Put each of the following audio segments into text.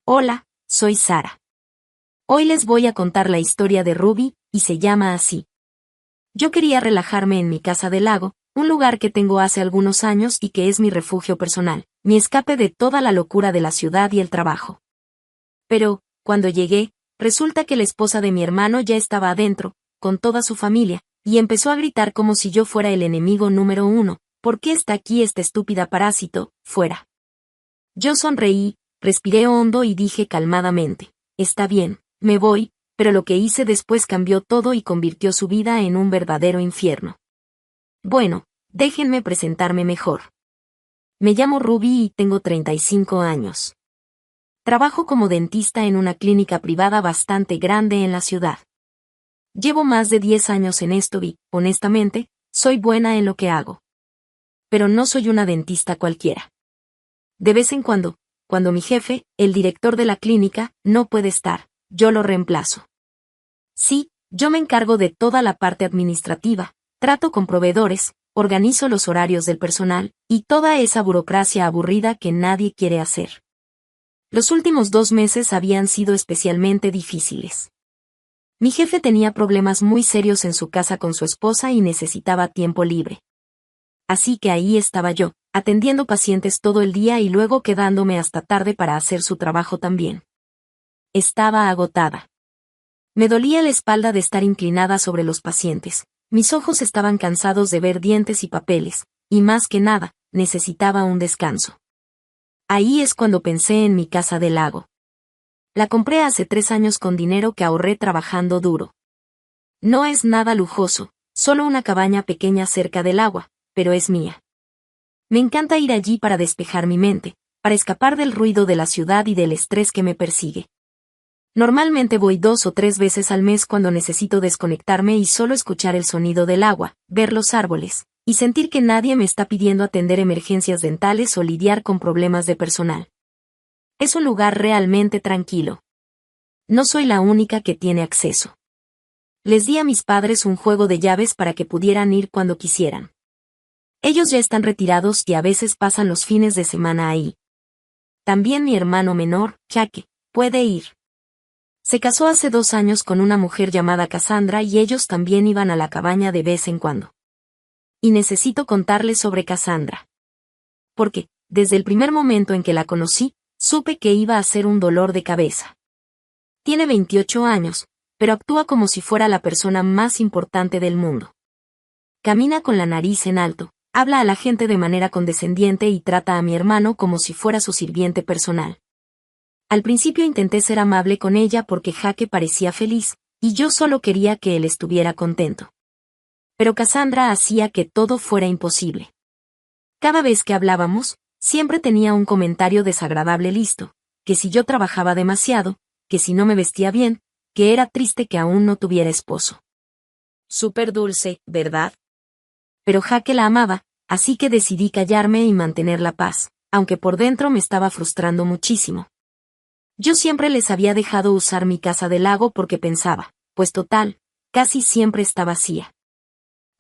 Hola, soy Sara. Hoy les voy a contar la historia de Ruby, y se llama así. Yo quería relajarme en mi casa del lago, un lugar que tengo hace algunos años y que es mi refugio personal, mi escape de toda la locura de la ciudad y el trabajo. Pero, cuando llegué, resulta que la esposa de mi hermano ya estaba adentro, con toda su familia, y empezó a gritar como si yo fuera el enemigo número uno. ¿Por qué está aquí esta estúpida parásito? Fuera. Yo sonreí, respiré hondo y dije calmadamente, está bien, me voy, pero lo que hice después cambió todo y convirtió su vida en un verdadero infierno. Bueno, déjenme presentarme mejor. Me llamo Ruby y tengo 35 años. Trabajo como dentista en una clínica privada bastante grande en la ciudad. Llevo más de 10 años en esto y, honestamente, soy buena en lo que hago. Pero no soy una dentista cualquiera. De vez en cuando mi jefe, el director de la clínica, no puede estar, yo lo reemplazo. Sí, yo me encargo de toda la parte administrativa, trato con proveedores, organizo los horarios del personal, y toda esa burocracia aburrida que nadie quiere hacer. Los últimos 2 meses habían sido especialmente difíciles. Mi jefe tenía problemas muy serios en su casa con su esposa y necesitaba tiempo libre. Así que ahí estaba yo, atendiendo pacientes todo el día y luego quedándome hasta tarde para hacer su trabajo también. Estaba agotada. Me dolía la espalda de estar inclinada sobre los pacientes, mis ojos estaban cansados de ver dientes y papeles, y más que nada, necesitaba un descanso. Ahí es cuando pensé en mi casa del lago. La compré hace 3 años con dinero que ahorré trabajando duro. No es nada lujoso, solo una cabaña pequeña cerca del agua, pero es mía. Me encanta ir allí para despejar mi mente, para escapar del ruido de la ciudad y del estrés que me persigue. Normalmente voy 2 o 3 veces al mes cuando necesito desconectarme y solo escuchar el sonido del agua, ver los árboles, y sentir que nadie me está pidiendo atender emergencias dentales o lidiar con problemas de personal. Es un lugar realmente tranquilo. No soy la única que tiene acceso. Les di a mis padres un juego de llaves para que pudieran ir cuando quisieran. Ellos ya están retirados y a veces pasan los fines de semana ahí. También mi hermano menor, Jake, puede ir. Se casó hace 2 años con una mujer llamada Cassandra y ellos también iban a la cabaña de vez en cuando. Y necesito contarles sobre Cassandra. Porque, desde el primer momento en que la conocí, supe que iba a ser un dolor de cabeza. Tiene 28 años, pero actúa como si fuera la persona más importante del mundo. Camina con la nariz en alto, habla a la gente de manera condescendiente y trata a mi hermano como si fuera su sirviente personal. Al principio intenté ser amable con ella porque Jake parecía feliz, y yo solo quería que él estuviera contento. Pero Cassandra hacía que todo fuera imposible. Cada vez que hablábamos, siempre tenía un comentario desagradable listo, que si yo trabajaba demasiado, que si no me vestía bien, que era triste que aún no tuviera esposo. Súper dulce, ¿verdad? Pero Jake la amaba, así que decidí callarme y mantener la paz, aunque por dentro me estaba frustrando muchísimo. Yo siempre les había dejado usar mi casa del lago porque pensaba, pues total, casi siempre está vacía.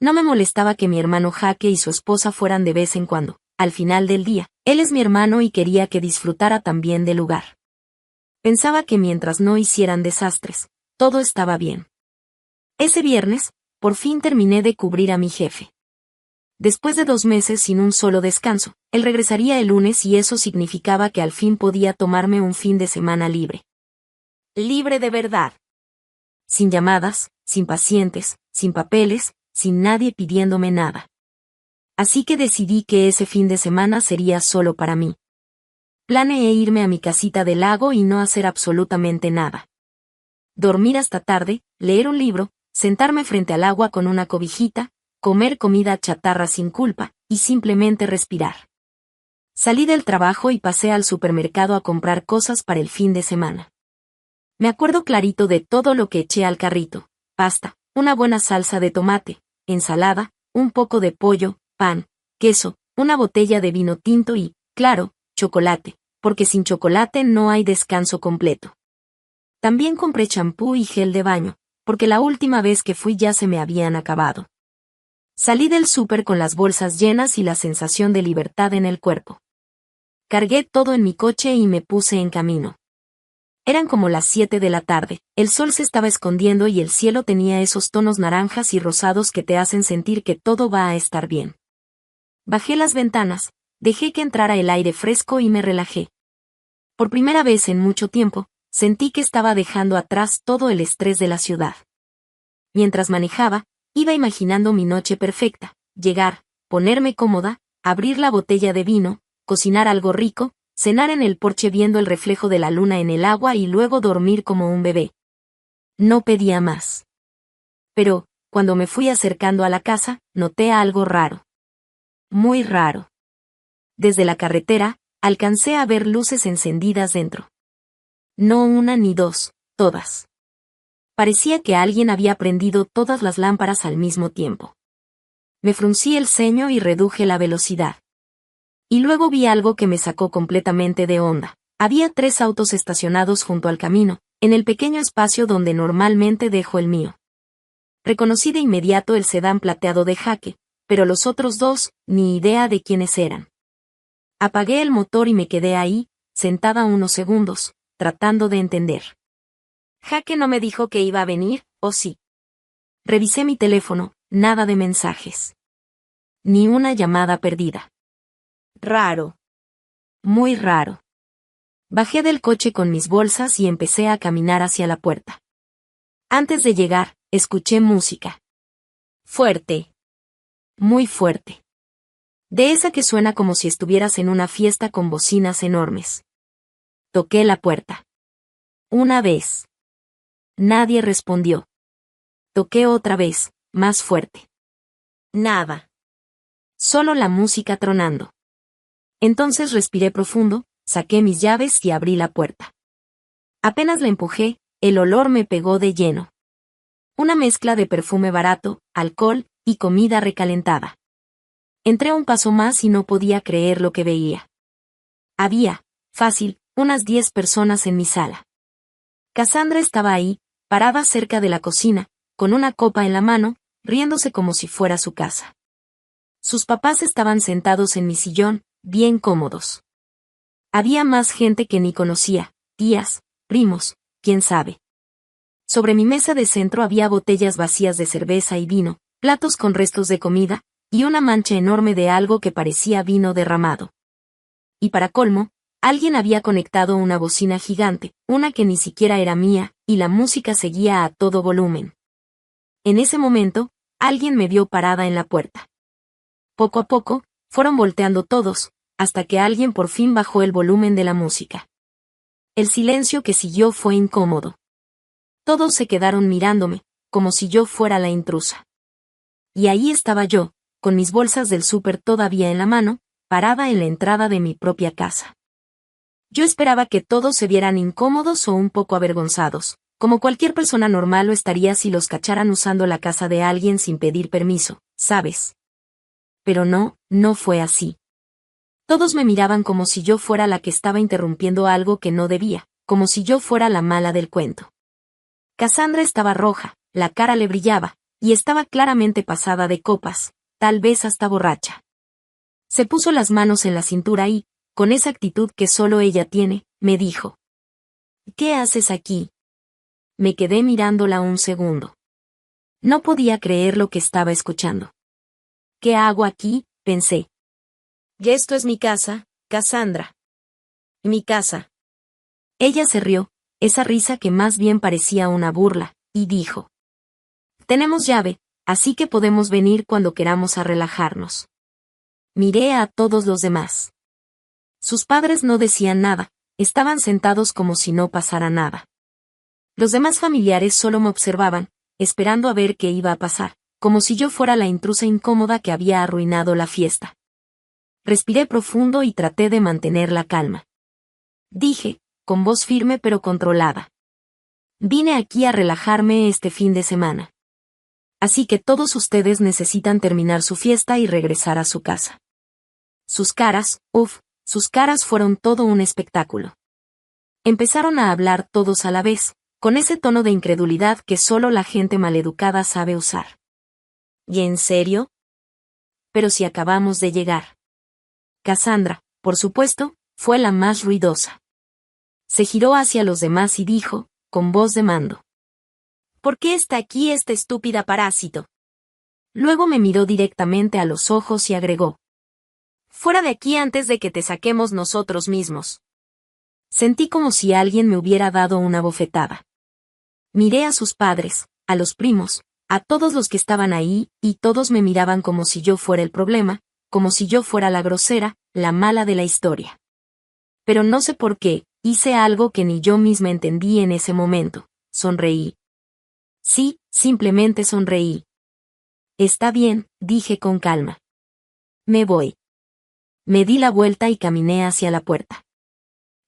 No me molestaba que mi hermano Jake y su esposa fueran de vez en cuando, al final del día, él es mi hermano y quería que disfrutara también del lugar. Pensaba que mientras no hicieran desastres, todo estaba bien. Ese viernes, por fin terminé de cubrir a mi jefe. Después de 2 meses sin un solo descanso, él regresaría el lunes y eso significaba que al fin podía tomarme un fin de semana libre. Libre de verdad. Sin llamadas, sin pacientes, sin papeles, sin nadie pidiéndome nada. Así que decidí que ese fin de semana sería solo para mí. Planeé irme a mi casita del lago y no hacer absolutamente nada. Dormir hasta tarde, leer un libro, sentarme frente al agua con una cobijita, comer comida chatarra sin culpa, y simplemente respirar. Salí del trabajo y pasé al supermercado a comprar cosas para el fin de semana. Me acuerdo clarito de todo lo que eché al carrito: pasta, una buena salsa de tomate, ensalada, un poco de pollo, pan, queso, una botella de vino tinto y, claro, chocolate, porque sin chocolate no hay descanso completo. También compré champú y gel de baño, porque la última vez que fui ya se me habían acabado. Salí del súper con las bolsas llenas y la sensación de libertad en el cuerpo. Cargué todo en mi coche y me puse en camino. Eran como las 7 de la tarde, el sol se estaba escondiendo y el cielo tenía esos tonos naranjas y rosados que te hacen sentir que todo va a estar bien. Bajé las ventanas, dejé que entrara el aire fresco y me relajé. Por primera vez en mucho tiempo, sentí que estaba dejando atrás todo el estrés de la ciudad. Mientras manejaba, iba imaginando mi noche perfecta, llegar, ponerme cómoda, abrir la botella de vino, cocinar algo rico, cenar en el porche viendo el reflejo de la luna en el agua y luego dormir como un bebé. No pedía más. Pero, cuando me fui acercando a la casa, noté algo raro. Muy raro. Desde la carretera, alcancé a ver luces encendidas dentro. No una ni dos, todas. Parecía que alguien había prendido todas las lámparas al mismo tiempo. Me fruncí el ceño y reduje la velocidad. Y luego vi algo que me sacó completamente de onda. Había 3 autos estacionados junto al camino, en el pequeño espacio donde normalmente dejo el mío. Reconocí de inmediato el sedán plateado de Jaque, pero los otros 2, ni idea de quiénes eran. Apagué el motor y me quedé ahí, sentada unos segundos, tratando de entender. Jaque no me dijo que iba a venir, ¿o sí? Revisé mi teléfono, nada de mensajes. Ni una llamada perdida. Raro. Muy raro. Bajé del coche con mis bolsas y empecé a caminar hacia la puerta. Antes de llegar, escuché música. Fuerte. Muy fuerte. De esa que suena como si estuvieras en una fiesta con bocinas enormes. Toqué la puerta. Una vez. Nadie respondió. Toqué otra vez, más fuerte. Nada. Solo la música tronando. Entonces respiré profundo, saqué mis llaves y abrí la puerta. Apenas la empujé, el olor me pegó de lleno. Una mezcla de perfume barato, alcohol y comida recalentada. Entré un paso más y no podía creer lo que veía. Había, fácil, unas 10 personas en mi sala. Cassandra estaba ahí, parada cerca de la cocina, con una copa en la mano, riéndose como si fuera su casa. Sus papás estaban sentados en mi sillón, bien cómodos. Había más gente que ni conocía, tías, primos, quién sabe. Sobre mi mesa de centro había botellas vacías de cerveza y vino, platos con restos de comida, y una mancha enorme de algo que parecía vino derramado. Y para colmo, alguien había conectado una bocina gigante, una que ni siquiera era mía, y la música seguía a todo volumen. En ese momento, alguien me vio parada en la puerta. Poco a poco, fueron volteando todos, hasta que alguien por fin bajó el volumen de la música. El silencio que siguió fue incómodo. Todos se quedaron mirándome, como si yo fuera la intrusa. Y ahí estaba yo, con mis bolsas del súper todavía en la mano, parada en la entrada de mi propia casa. Yo esperaba que todos se vieran incómodos o un poco avergonzados, como cualquier persona normal lo estaría si los cacharan usando la casa de alguien sin pedir permiso, ¿sabes? Pero no, no fue así. Todos me miraban como si yo fuera la que estaba interrumpiendo algo que no debía, como si yo fuera la mala del cuento. Cassandra estaba roja, la cara le brillaba, y estaba claramente pasada de copas, tal vez hasta borracha. Se puso las manos en la cintura y, con esa actitud que solo ella tiene, me dijo: ¿Qué haces aquí? Me quedé mirándola un segundo. No podía creer lo que estaba escuchando. ¿Qué hago aquí?, pensé. Y esto es mi casa, Cassandra. Mi casa. Ella se rió, esa risa que más bien parecía una burla, y dijo: Tenemos llave, así que podemos venir cuando queramos a relajarnos. Miré a todos los demás. Sus padres no decían nada, estaban sentados como si no pasara nada. Los demás familiares solo me observaban, esperando a ver qué iba a pasar, como si yo fuera la intrusa incómoda que había arruinado la fiesta. Respiré profundo y traté de mantener la calma. Dije, con voz firme pero controlada: Vine aquí a relajarme este fin de semana. Así que todos ustedes necesitan terminar su fiesta y regresar a su casa. Sus caras, sus caras fueron todo un espectáculo. Empezaron a hablar todos a la vez, con ese tono de incredulidad que solo la gente maleducada sabe usar. ¿Y en serio? Pero si acabamos de llegar. Cassandra, por supuesto, fue la más ruidosa. Se giró hacia los demás y dijo, con voz de mando. ¿Por qué está aquí esta estúpida parásito? Luego me miró directamente a los ojos y agregó. Fuera de aquí antes de que te saquemos nosotros mismos. Sentí como si alguien me hubiera dado una bofetada. Miré a sus padres, a los primos, a todos los que estaban ahí, y todos me miraban como si yo fuera el problema, como si yo fuera la grosera, la mala de la historia. Pero no sé por qué, hice algo que ni yo misma entendí en ese momento, sonreí. Sí, simplemente sonreí. Está bien, dije con calma. Me voy. Me di la vuelta y caminé hacia la puerta.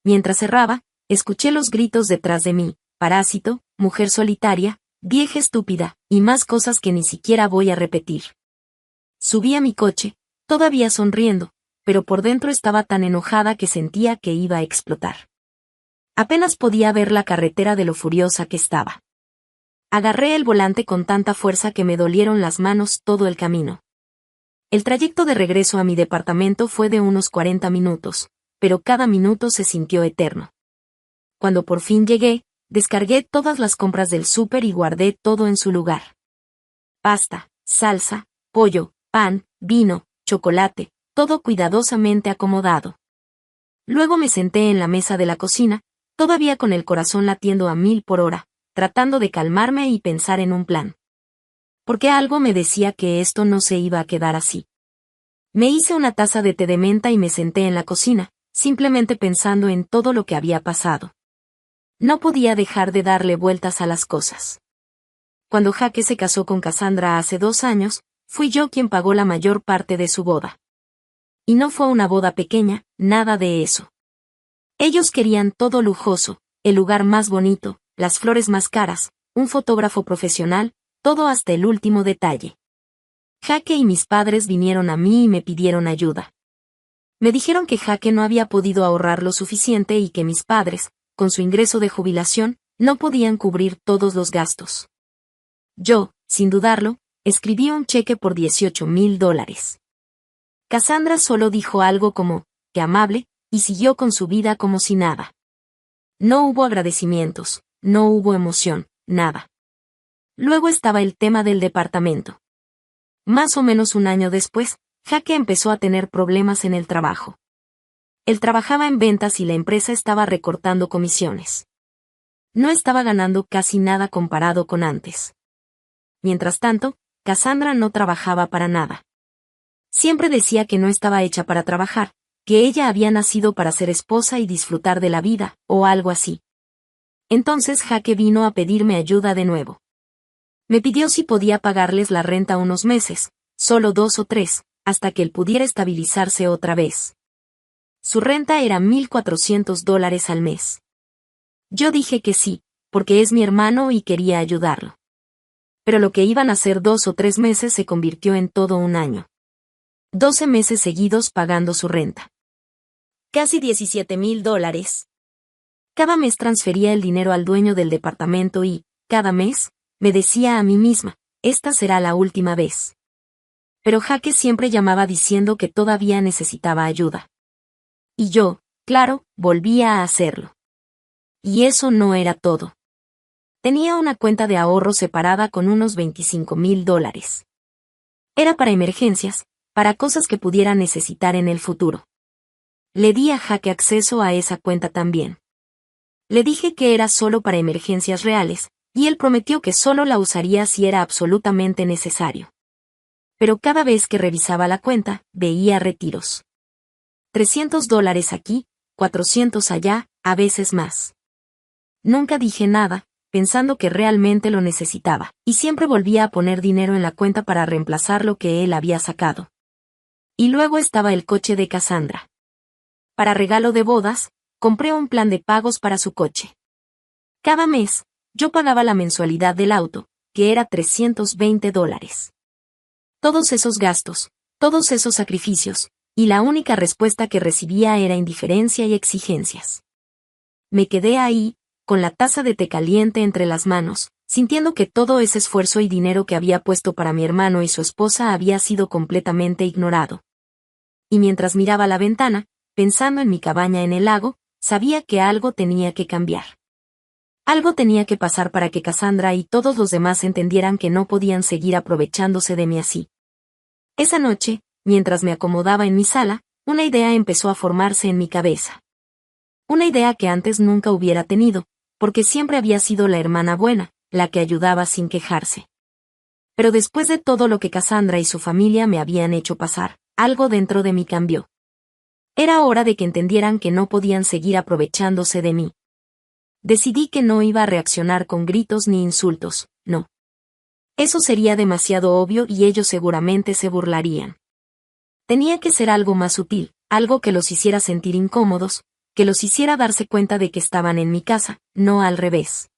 Mientras cerraba, escuché los gritos detrás de mí, parásito, mujer solitaria, vieja estúpida, y más cosas que ni siquiera voy a repetir. Subí a mi coche, todavía sonriendo, pero por dentro estaba tan enojada que sentía que iba a explotar. Apenas podía ver la carretera de lo furiosa que estaba. Agarré el volante con tanta fuerza que me dolieron las manos todo el camino. El trayecto de regreso a mi departamento fue de unos 40 minutos, pero cada minuto se sintió eterno. Cuando por fin llegué, descargué todas las compras del súper y guardé todo en su lugar. Pasta, salsa, pollo, pan, vino, chocolate, todo cuidadosamente acomodado. Luego me senté en la mesa de la cocina, todavía con el corazón latiendo a 1000 por hora, tratando de calmarme y pensar en un plan. Porque algo me decía que esto no se iba a quedar así. Me hice una taza de té de menta y me senté en la cocina, simplemente pensando en todo lo que había pasado. No podía dejar de darle vueltas a las cosas. Cuando Jake se casó con Cassandra hace 2 años, fui yo quien pagó la mayor parte de su boda. Y no fue una boda pequeña, nada de eso. Ellos querían todo lujoso, el lugar más bonito, las flores más caras, un fotógrafo profesional, todo hasta el último detalle. Jake y mis padres vinieron a mí y me pidieron ayuda. Me dijeron que Jake no había podido ahorrar lo suficiente y que mis padres, con su ingreso de jubilación, no podían cubrir todos los gastos. Yo, sin dudarlo, escribí un cheque por $18,000. Cassandra solo dijo algo como, qué amable, y siguió con su vida como si nada. No hubo agradecimientos, no hubo emoción, nada. Luego estaba el tema del departamento. Más o menos un año después, Jake empezó a tener problemas en el trabajo. Él trabajaba en ventas y la empresa estaba recortando comisiones. No estaba ganando casi nada comparado con antes. Mientras tanto, Cassandra no trabajaba para nada. Siempre decía que no estaba hecha para trabajar, que ella había nacido para ser esposa y disfrutar de la vida, o algo así. Entonces Jake vino a pedirme ayuda de nuevo. Me pidió si podía pagarles la renta unos meses, solo 2 o 3, hasta que él pudiera estabilizarse otra vez. Su renta era $1,400 al mes. Yo dije que sí, porque es mi hermano y quería ayudarlo. Pero lo que iban a ser 2 o 3 meses se convirtió en todo un año. 12 meses seguidos pagando su renta. Casi $17,000. Cada mes transfería el dinero al dueño del departamento y, cada mes, me decía a mí misma, esta será la última vez. Pero Jake siempre llamaba diciendo que todavía necesitaba ayuda. Y yo, claro, volvía a hacerlo. Y eso no era todo. Tenía una cuenta de ahorro separada con unos $25,000. Era para emergencias, para cosas que pudiera necesitar en el futuro. Le di a Jake acceso a esa cuenta también. Le dije que era solo para emergencias reales, y él prometió que solo la usaría si era absolutamente necesario. Pero cada vez que revisaba la cuenta, veía retiros. $300 aquí, 400 allá, a veces más. Nunca dije nada, pensando que realmente lo necesitaba, y siempre volvía a poner dinero en la cuenta para reemplazar lo que él había sacado. Y luego estaba el coche de Cassandra. Para regalo de bodas, compré un plan de pagos para su coche. Cada mes, yo pagaba la mensualidad del auto, que era $320. Todos esos gastos, todos esos sacrificios, y la única respuesta que recibía era indiferencia y exigencias. Me quedé ahí, con la taza de té caliente entre las manos, sintiendo que todo ese esfuerzo y dinero que había puesto para mi hermano y su esposa había sido completamente ignorado. Y mientras miraba la ventana, pensando en mi cabaña en el lago, sabía que algo tenía que cambiar. Algo tenía que pasar para que Cassandra y todos los demás entendieran que no podían seguir aprovechándose de mí así. Esa noche, mientras me acomodaba en mi sala, una idea empezó a formarse en mi cabeza. Una idea que antes nunca hubiera tenido, porque siempre había sido la hermana buena, la que ayudaba sin quejarse. Pero después de todo lo que Cassandra y su familia me habían hecho pasar, algo dentro de mí cambió. Era hora de que entendieran que no podían seguir aprovechándose de mí. Decidí que no iba a reaccionar con gritos ni insultos, no. Eso sería demasiado obvio y ellos seguramente se burlarían. Tenía que ser algo más sutil, algo que los hiciera sentir incómodos, que los hiciera darse cuenta de que estaban en mi casa, no al revés.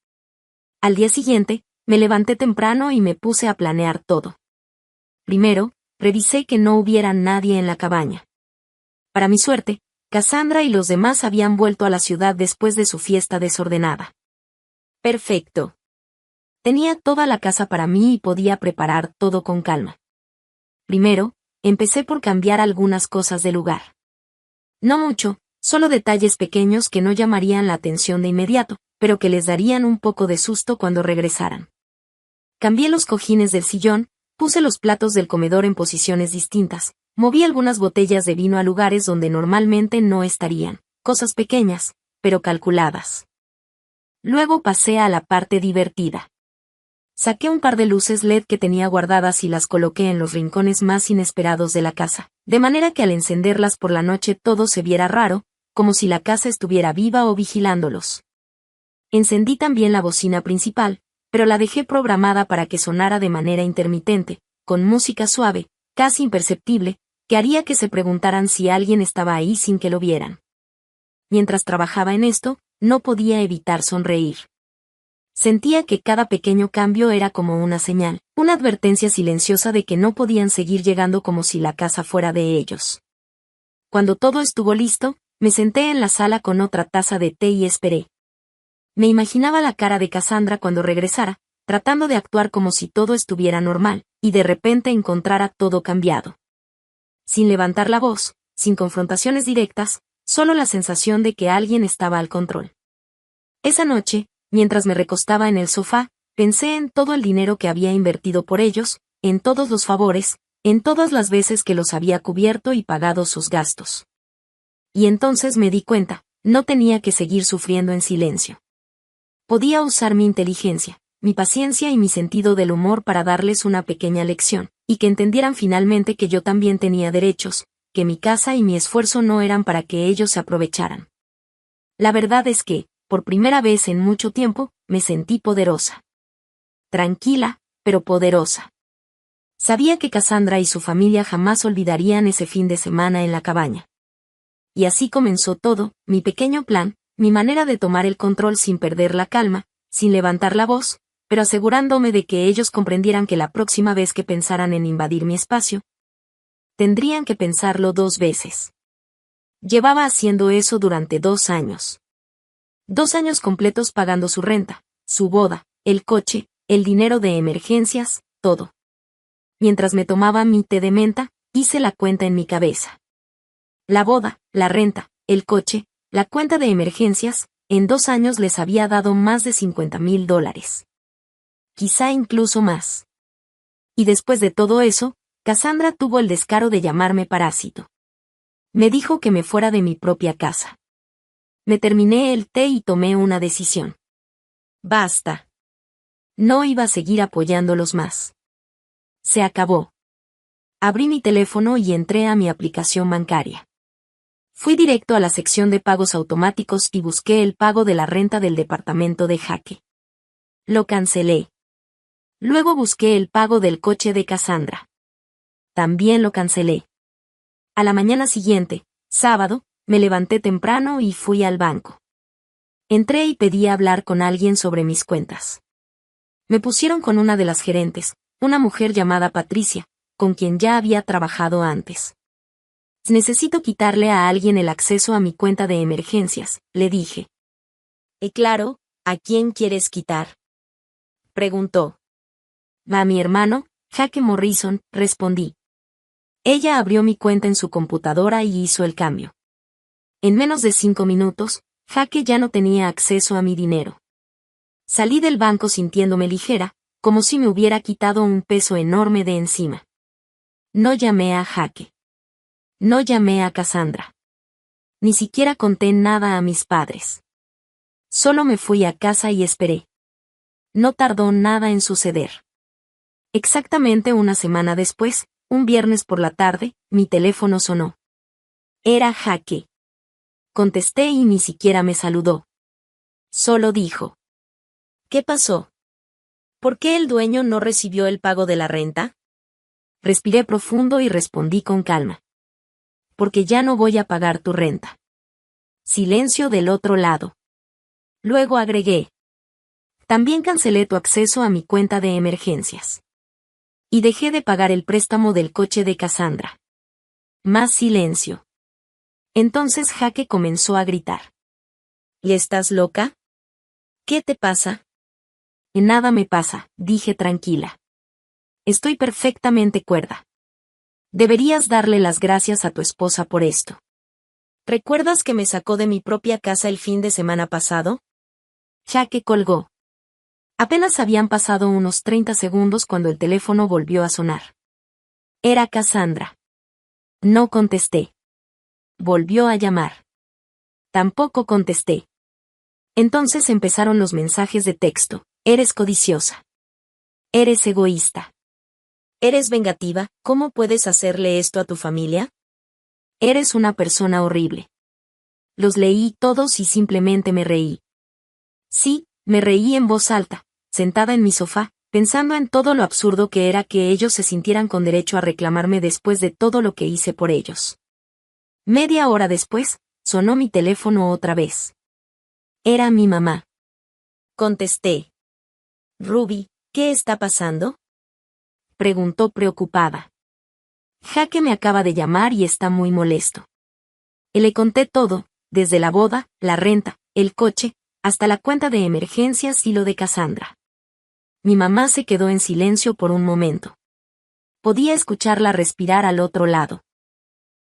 Al día siguiente, me levanté temprano y me puse a planear todo. Primero, revisé que no hubiera nadie en la cabaña. Para mi suerte, Cassandra y los demás habían vuelto a la ciudad después de su fiesta desordenada. Perfecto. Tenía toda la casa para mí y podía preparar todo con calma. Primero, empecé por cambiar algunas cosas del lugar. No mucho, solo detalles pequeños que no llamarían la atención de inmediato, pero que les darían un poco de susto cuando regresaran. Cambié los cojines del sillón, puse los platos del comedor en posiciones distintas, moví algunas botellas de vino a lugares donde normalmente no estarían, cosas pequeñas, pero calculadas. Luego pasé a la parte divertida. Saqué un par de luces LED que tenía guardadas y las coloqué en los rincones más inesperados de la casa, de manera que al encenderlas por la noche todo se viera raro, como si la casa estuviera viva o vigilándolos. Encendí también la bocina principal, pero la dejé programada para que sonara de manera intermitente, con música suave, casi imperceptible, que haría que se preguntaran si alguien estaba ahí sin que lo vieran. Mientras trabajaba en esto, no podía evitar sonreír. Sentía que cada pequeño cambio era como una señal, una advertencia silenciosa de que no podían seguir llegando como si la casa fuera de ellos. Cuando todo estuvo listo, me senté en la sala con otra taza de té y esperé. Me imaginaba la cara de Cassandra cuando regresara, tratando de actuar como si todo estuviera normal, y de repente encontrara todo cambiado. Sin levantar la voz, sin confrontaciones directas, solo la sensación de que alguien estaba al control. Esa noche, mientras me recostaba en el sofá, pensé en todo el dinero que había invertido por ellos, en todos los favores, en todas las veces que los había cubierto y pagado sus gastos. Y entonces me di cuenta, no tenía que seguir sufriendo en silencio. Podía usar mi inteligencia, mi paciencia y mi sentido del humor para darles una pequeña lección, y que entendieran finalmente que yo también tenía derechos, que mi casa y mi esfuerzo no eran para que ellos se aprovecharan. La verdad es que, por primera vez en mucho tiempo, me sentí poderosa. Tranquila, pero poderosa. Sabía que Cassandra y su familia jamás olvidarían ese fin de semana en la cabaña. Y así comenzó todo, mi pequeño plan, mi manera de tomar el control sin perder la calma, sin levantar la voz, pero asegurándome de que ellos comprendieran que la próxima vez que pensaran en invadir mi espacio, tendrían que pensarlo 2 veces. Llevaba haciendo eso durante 2 años. 2 años completos pagando su renta, su boda, el coche, el dinero de emergencias, todo. Mientras me tomaba mi té de menta, hice la cuenta en mi cabeza. La boda, la renta, el coche, la cuenta de emergencias, en 2 años les había dado más de $50,000. Quizá incluso más. Y después de todo eso, Cassandra tuvo el descaro de llamarme parásito. Me dijo que me fuera de mi propia casa. Me terminé el té y tomé una decisión. Basta. No iba a seguir apoyándolos más. Se acabó. Abrí mi teléfono y entré a mi aplicación bancaria. Fui directo a la sección de pagos automáticos y busqué el pago de la renta del departamento de Jaque. Lo cancelé. Luego busqué el pago del coche de Cassandra. También lo cancelé. A la mañana siguiente, sábado, me levanté temprano y fui al banco. Entré y pedí hablar con alguien sobre mis cuentas. Me pusieron con una de las gerentes, una mujer llamada Patricia, con quien ya había trabajado antes. Necesito quitarle a alguien el acceso a mi cuenta de emergencias, le dije. Claro, ¿a quién quieres quitar?, preguntó. A mi hermano, Jaque Morrison, respondí. Ella abrió mi cuenta en su computadora y hizo el cambio. En menos de 5 minutos, Jaque ya no tenía acceso a mi dinero. Salí del banco sintiéndome ligera, como si me hubiera quitado un peso enorme de encima. No llamé a Jaque. No llamé a Cassandra. Ni siquiera conté nada a mis padres. Solo me fui a casa y esperé. No tardó nada en suceder. Exactamente una semana después, un viernes por la tarde, mi teléfono sonó. Era Jaque. Contesté y ni siquiera me saludó. Solo dijo: ¿Qué pasó? ¿Por qué el dueño no recibió el pago de la renta? Respiré profundo y respondí con calma. Porque ya no voy a pagar tu renta. Silencio del otro lado. Luego agregué: también cancelé tu acceso a mi cuenta de emergencias. Y dejé de pagar el préstamo del coche de Cassandra. Más silencio. Entonces Jaque comenzó a gritar. ¿Y estás loca? ¿Qué te pasa? Nada me pasa, dije tranquila. Estoy perfectamente cuerda. Deberías darle las gracias a tu esposa por esto. ¿Recuerdas que me sacó de mi propia casa el fin de semana pasado? Jaque colgó. Apenas habían pasado unos 30 segundos cuando el teléfono volvió a sonar. Era Cassandra. No contesté. Volvió a llamar. Tampoco contesté. Entonces empezaron los mensajes de texto. Eres codiciosa. Eres egoísta. Eres vengativa, ¿cómo puedes hacerle esto a tu familia? Eres una persona horrible. Los leí todos y simplemente me reí. Sí, me reí en voz alta, sentada en mi sofá, pensando en todo lo absurdo que era que ellos se sintieran con derecho a reclamarme después de todo lo que hice por ellos. Media hora después, sonó mi teléfono otra vez. Era mi mamá. Contesté. Ruby, ¿qué está pasando? Preguntó preocupada. Jaque me acaba de llamar y está muy molesto. Y le conté todo, desde la boda, la renta, el coche, hasta la cuenta de emergencias y lo de Cassandra. Mi mamá se quedó en silencio por un momento. Podía escucharla respirar al otro lado.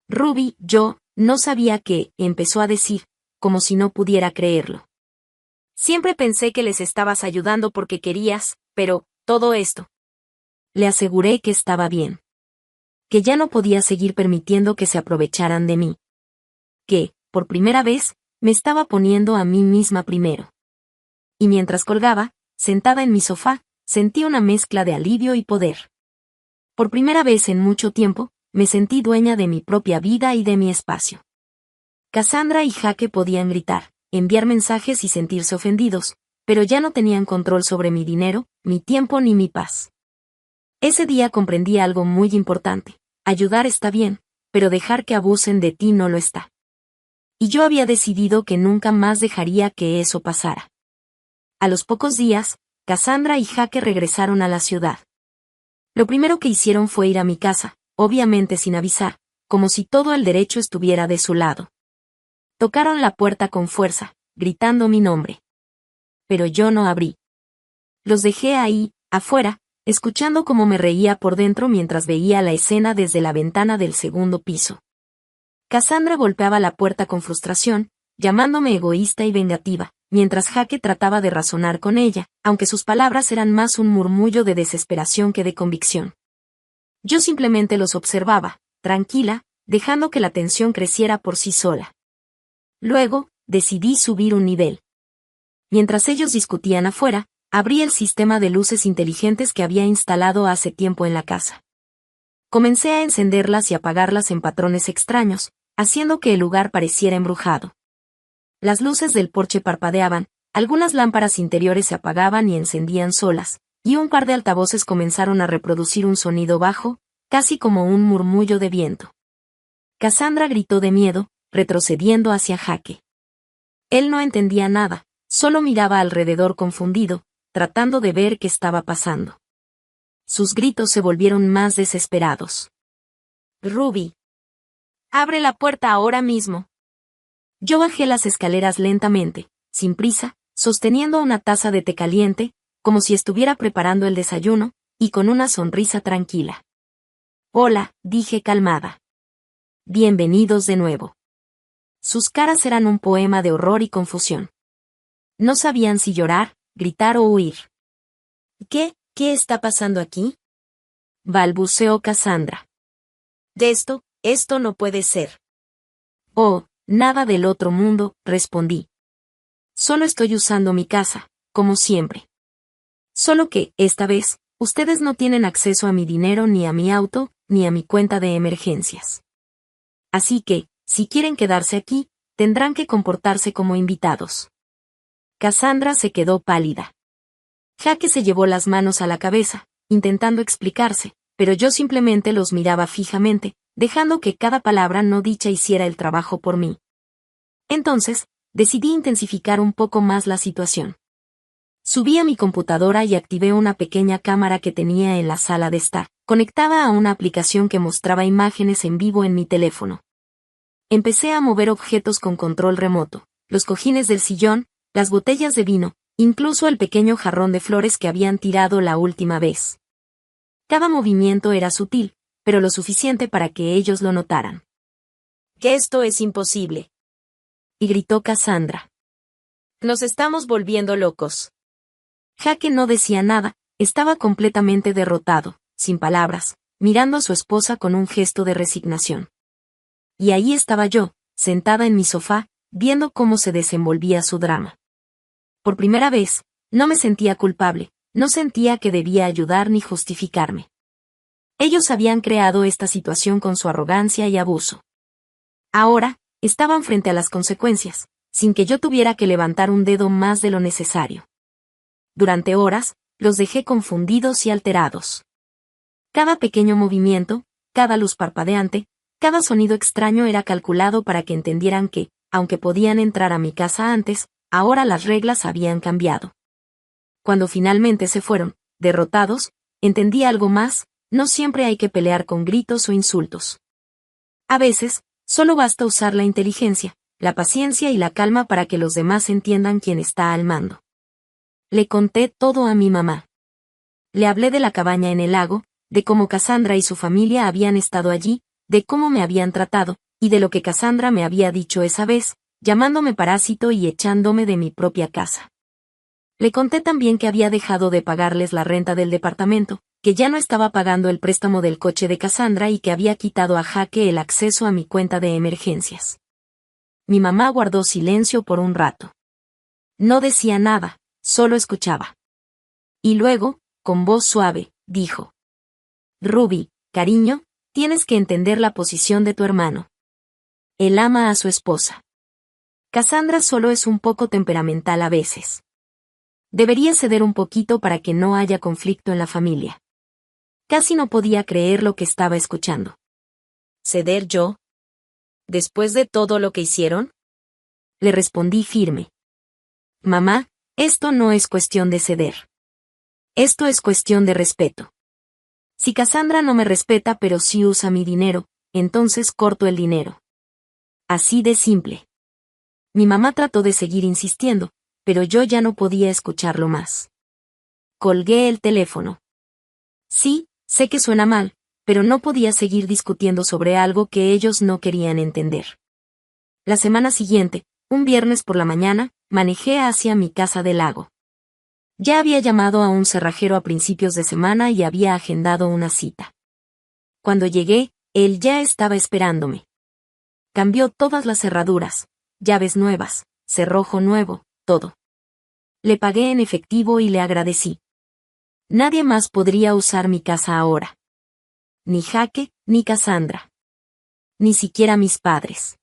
Ruby, yo, no sabía qué, empezó a decir, como si no pudiera creerlo. Siempre pensé que les estabas ayudando porque querías, pero, todo esto. Le aseguré que estaba bien. Que ya no podía seguir permitiendo que se aprovecharan de mí. Que, por primera vez, me estaba poniendo a mí misma primero. Y mientras colgaba, sentada en mi sofá, sentí una mezcla de alivio y poder. Por primera vez en mucho tiempo, me sentí dueña de mi propia vida y de mi espacio. Cassandra y Jaque podían gritar, enviar mensajes y sentirse ofendidos, pero ya no tenían control sobre mi dinero, mi tiempo ni mi paz. Ese día comprendí algo muy importante: ayudar está bien, pero dejar que abusen de ti no lo está. Y yo había decidido que nunca más dejaría que eso pasara. A los pocos días, Cassandra y Jaque regresaron a la ciudad. Lo primero que hicieron fue ir a mi casa, obviamente sin avisar, como si todo el derecho estuviera de su lado. Tocaron la puerta con fuerza, gritando mi nombre. Pero yo no abrí. Los dejé ahí, afuera, escuchando cómo me reía por dentro mientras veía la escena desde la ventana del segundo piso. Cassandra golpeaba la puerta con frustración, llamándome egoísta y vengativa, mientras Jaque trataba de razonar con ella, aunque sus palabras eran más un murmullo de desesperación que de convicción. Yo simplemente los observaba, tranquila, dejando que la tensión creciera por sí sola. Luego, decidí subir un nivel. Mientras ellos discutían afuera, abrí el sistema de luces inteligentes que había instalado hace tiempo en la casa. Comencé a encenderlas y apagarlas en patrones extraños, haciendo que el lugar pareciera embrujado. Las luces del porche parpadeaban, algunas lámparas interiores se apagaban y encendían solas, y un par de altavoces comenzaron a reproducir un sonido bajo, casi como un murmullo de viento. Cassandra gritó de miedo, retrocediendo hacia Jaque. Él no entendía nada, solo miraba alrededor confundido, tratando de ver qué estaba pasando. Sus gritos se volvieron más desesperados. Ruby. Abre la puerta ahora mismo. Yo bajé las escaleras lentamente, sin prisa, sosteniendo una taza de té caliente, como si estuviera preparando el desayuno, y con una sonrisa tranquila. Hola, dije calmada. Bienvenidos de nuevo. Sus caras eran un poema de horror y confusión. No sabían si llorar, gritar o huir. ¿Qué está pasando aquí?, balbuceó Cassandra. Esto no puede ser. Oh, nada del otro mundo, respondí. Solo estoy usando mi casa, como siempre. Solo que, esta vez, ustedes no tienen acceso a mi dinero ni a mi auto, ni a mi cuenta de emergencias. Así que, si quieren quedarse aquí, tendrán que comportarse como invitados. Cassandra se quedó pálida. Jake se llevó las manos a la cabeza, intentando explicarse, pero yo simplemente los miraba fijamente, dejando que cada palabra no dicha hiciera el trabajo por mí. Entonces, decidí intensificar un poco más la situación. Subí a mi computadora y activé una pequeña cámara que tenía en la sala de estar, conectada a una aplicación que mostraba imágenes en vivo en mi teléfono. Empecé a mover objetos con control remoto, los cojines del sillón, las botellas de vino, incluso el pequeño jarrón de flores que habían tirado la última vez. Cada movimiento era sutil, pero lo suficiente para que ellos lo notaran. «Que esto es imposible», y gritó Cassandra. «Nos estamos volviendo locos». Jake no decía nada, estaba completamente derrotado, sin palabras, mirando a su esposa con un gesto de resignación. Y ahí estaba yo, sentada en mi sofá, viendo cómo se desenvolvía su drama. Por primera vez, no me sentía culpable, no sentía que debía ayudar ni justificarme. Ellos habían creado esta situación con su arrogancia y abuso. Ahora, estaban frente a las consecuencias, sin que yo tuviera que levantar un dedo más de lo necesario. Durante horas, los dejé confundidos y alterados. Cada pequeño movimiento, cada luz parpadeante, cada sonido extraño era calculado para que entendieran que, aunque podían entrar a mi casa antes, ahora las reglas habían cambiado. Cuando finalmente se fueron, derrotados, entendí algo más: no siempre hay que pelear con gritos o insultos. A veces, solo basta usar la inteligencia, la paciencia y la calma para que los demás entiendan quién está al mando. Le conté todo a mi mamá. Le hablé de la cabaña en el lago, de cómo Cassandra y su familia habían estado allí, de cómo me habían tratado, y de lo que Cassandra me había dicho esa vez, llamándome parásito y echándome de mi propia casa. Le conté también que había dejado de pagarles la renta del departamento, que ya no estaba pagando el préstamo del coche de Cassandra y que había quitado a Jake el acceso a mi cuenta de emergencias. Mi mamá guardó silencio por un rato. No decía nada, solo escuchaba. Y luego, con voz suave, dijo: «Ruby, cariño, tienes que entender la posición de tu hermano. Él ama a su esposa. Cassandra solo es un poco temperamental a veces. Debería ceder un poquito para que no haya conflicto en la familia». Casi no podía creer lo que estaba escuchando. ¿Ceder yo? ¿Después de todo lo que hicieron? Le respondí firme. Mamá, esto no es cuestión de ceder. Esto es cuestión de respeto. Si Cassandra no me respeta pero sí usa mi dinero, entonces corto el dinero. Así de simple. Mi mamá trató de seguir insistiendo, pero yo ya no podía escucharlo más. Colgué el teléfono. Sí, sé que suena mal, pero no podía seguir discutiendo sobre algo que ellos no querían entender. La semana siguiente, un viernes por la mañana, manejé hacia mi casa del lago. Ya había llamado a un cerrajero a principios de semana y había agendado una cita. Cuando llegué, él ya estaba esperándome. Cambió todas las cerraduras, llaves nuevas, cerrojo nuevo, todo. Le pagué en efectivo y le agradecí. Nadie más podría usar mi casa ahora. Ni Jake, ni Cassandra. Ni siquiera mis padres.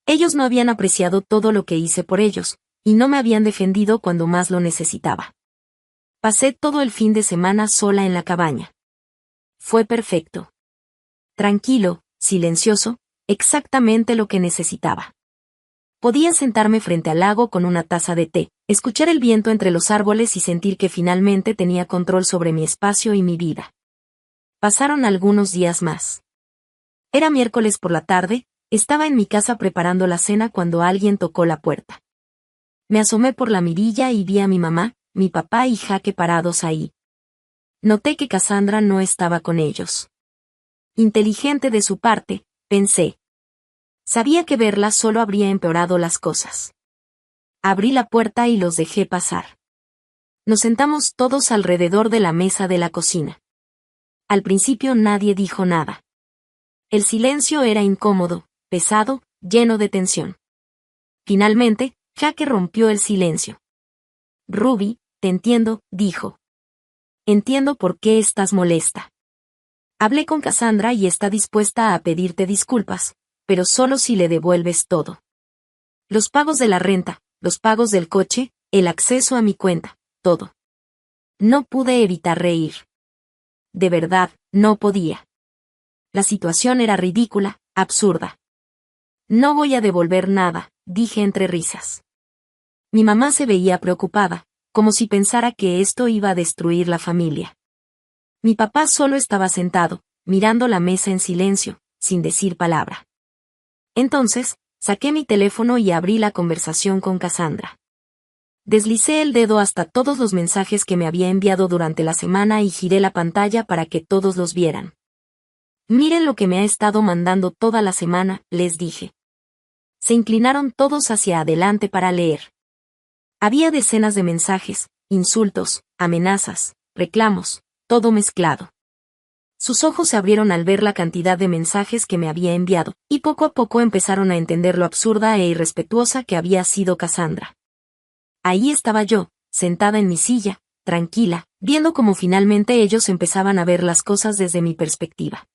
Ellos no habían apreciado todo lo que hice por ellos, y no me habían defendido cuando más lo necesitaba. Pasé todo el fin de semana sola en la cabaña. Fue perfecto. Tranquilo, silencioso, exactamente lo que necesitaba. Podía sentarme frente al lago con una taza de té, escuchar el viento entre los árboles y sentir que finalmente tenía control sobre mi espacio y mi vida. Pasaron algunos días más. Era miércoles por la tarde, estaba en mi casa preparando la cena cuando alguien tocó la puerta. Me asomé por la mirilla y vi a mi mamá, mi papá y Jake parados ahí. Noté que Cassandra no estaba con ellos. Inteligente de su parte, pensé. Sabía que verla solo habría empeorado las cosas. Abrí la puerta y los dejé pasar. Nos sentamos todos alrededor de la mesa de la cocina. Al principio nadie dijo nada. El silencio era incómodo, pesado, lleno de tensión. Finalmente, Jake rompió el silencio. Ruby, te entiendo, dijo. Entiendo por qué estás molesta. Hablé con Cassandra y está dispuesta a pedirte disculpas, pero solo si le devuelves todo. Los pagos de la renta, los pagos del coche, el acceso a mi cuenta, todo. No pude evitar reír. De verdad, no podía. La situación era ridícula, absurda. No voy a devolver nada, dije entre risas. Mi mamá se veía preocupada, como si pensara que esto iba a destruir la familia. Mi papá solo estaba sentado, mirando la mesa en silencio, sin decir palabra. Entonces, saqué mi teléfono y abrí la conversación con Cassandra. Deslicé el dedo hasta todos los mensajes que me había enviado durante la semana y giré la pantalla para que todos los vieran. Miren lo que me ha estado mandando toda la semana, les dije. Se inclinaron todos hacia adelante para leer. Había decenas de mensajes, insultos, amenazas, reclamos, todo mezclado. Sus ojos se abrieron al ver la cantidad de mensajes que me había enviado, y poco a poco empezaron a entender lo absurda e irrespetuosa que había sido Cassandra. Ahí estaba yo, sentada en mi silla, tranquila, viendo cómo finalmente ellos empezaban a ver las cosas desde mi perspectiva.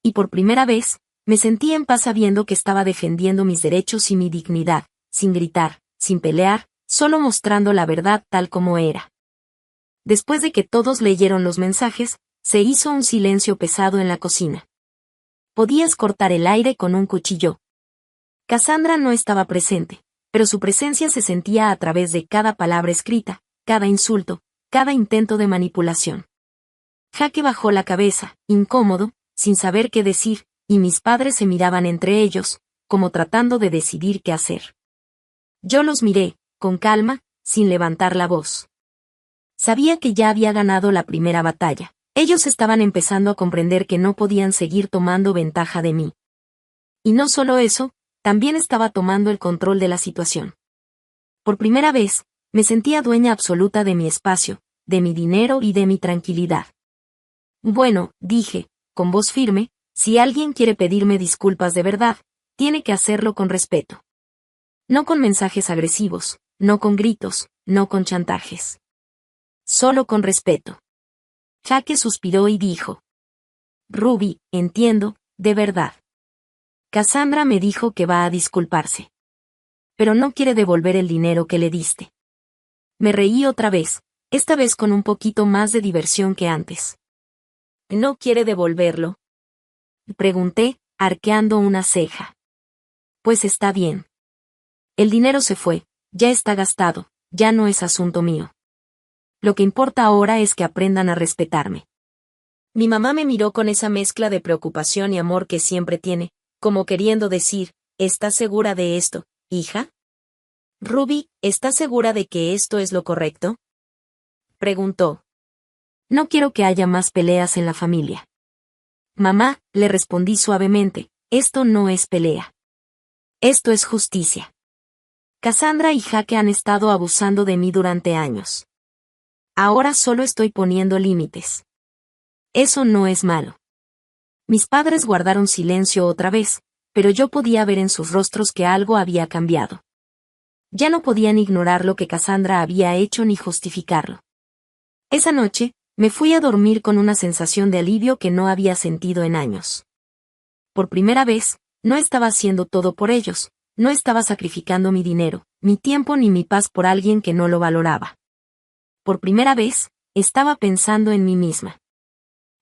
Y por primera vez, me sentí en paz sabiendo que estaba defendiendo mis derechos y mi dignidad, sin gritar, sin pelear, solo mostrando la verdad tal como era. Después de que todos leyeron los mensajes, se hizo un silencio pesado en la cocina. Podías cortar el aire con un cuchillo. Cassandra no estaba presente, pero su presencia se sentía a través de cada palabra escrita, cada insulto, cada intento de manipulación. Jake bajó la cabeza, incómodo, sin saber qué decir, y mis padres se miraban entre ellos, como tratando de decidir qué hacer. Yo los miré, con calma, sin levantar la voz. Sabía que ya había ganado la primera batalla. Ellos estaban empezando a comprender que no podían seguir tomando ventaja de mí. Y no solo eso, también estaba tomando el control de la situación. Por primera vez, me sentía dueña absoluta de mi espacio, de mi dinero y de mi tranquilidad. Bueno, dije, con voz firme, si alguien quiere pedirme disculpas de verdad, tiene que hacerlo con respeto. No con mensajes agresivos, no con gritos, no con chantajes. Solo con respeto. Jake suspiró y dijo. Ruby, entiendo, de verdad. Cassandra me dijo que va a disculparse. Pero no quiere devolver el dinero que le diste. Me reí otra vez, esta vez con un poquito más de diversión que antes. ¿No quiere devolverlo? Pregunté, arqueando una ceja. Pues está bien. El dinero se fue, ya está gastado, ya no es asunto mío. Lo que importa ahora es que aprendan a respetarme. Mi mamá me miró con esa mezcla de preocupación y amor que siempre tiene, como queriendo decir, ¿estás segura de esto, hija? Ruby, ¿estás segura de que esto es lo correcto? Preguntó. No quiero que haya más peleas en la familia. Mamá, le respondí suavemente, esto no es pelea. Esto es justicia. Cassandra y Jake han estado abusando de mí durante años. Ahora solo estoy poniendo límites. Eso no es malo. Mis padres guardaron silencio otra vez, pero yo podía ver en sus rostros que algo había cambiado. Ya no podían ignorar lo que Cassandra había hecho ni justificarlo. Esa noche, me fui a dormir con una sensación de alivio que no había sentido en años. Por primera vez, no estaba haciendo todo por ellos, no estaba sacrificando mi dinero, mi tiempo ni mi paz por alguien que no lo valoraba. Por primera vez, estaba pensando en mí misma.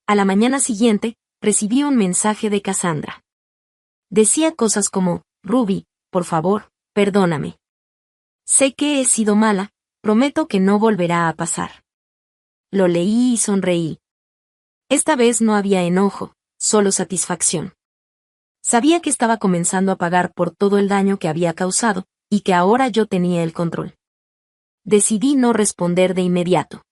A la mañana siguiente, recibí un mensaje de Cassandra. Decía cosas como, Ruby, por favor, perdóname. Sé que he sido mala, prometo que no volverá a pasar. Lo leí y sonreí. Esta vez no había enojo, solo satisfacción. Sabía que estaba comenzando a pagar por todo el daño que había causado, y que ahora yo tenía el control. Decidí no responder de inmediato.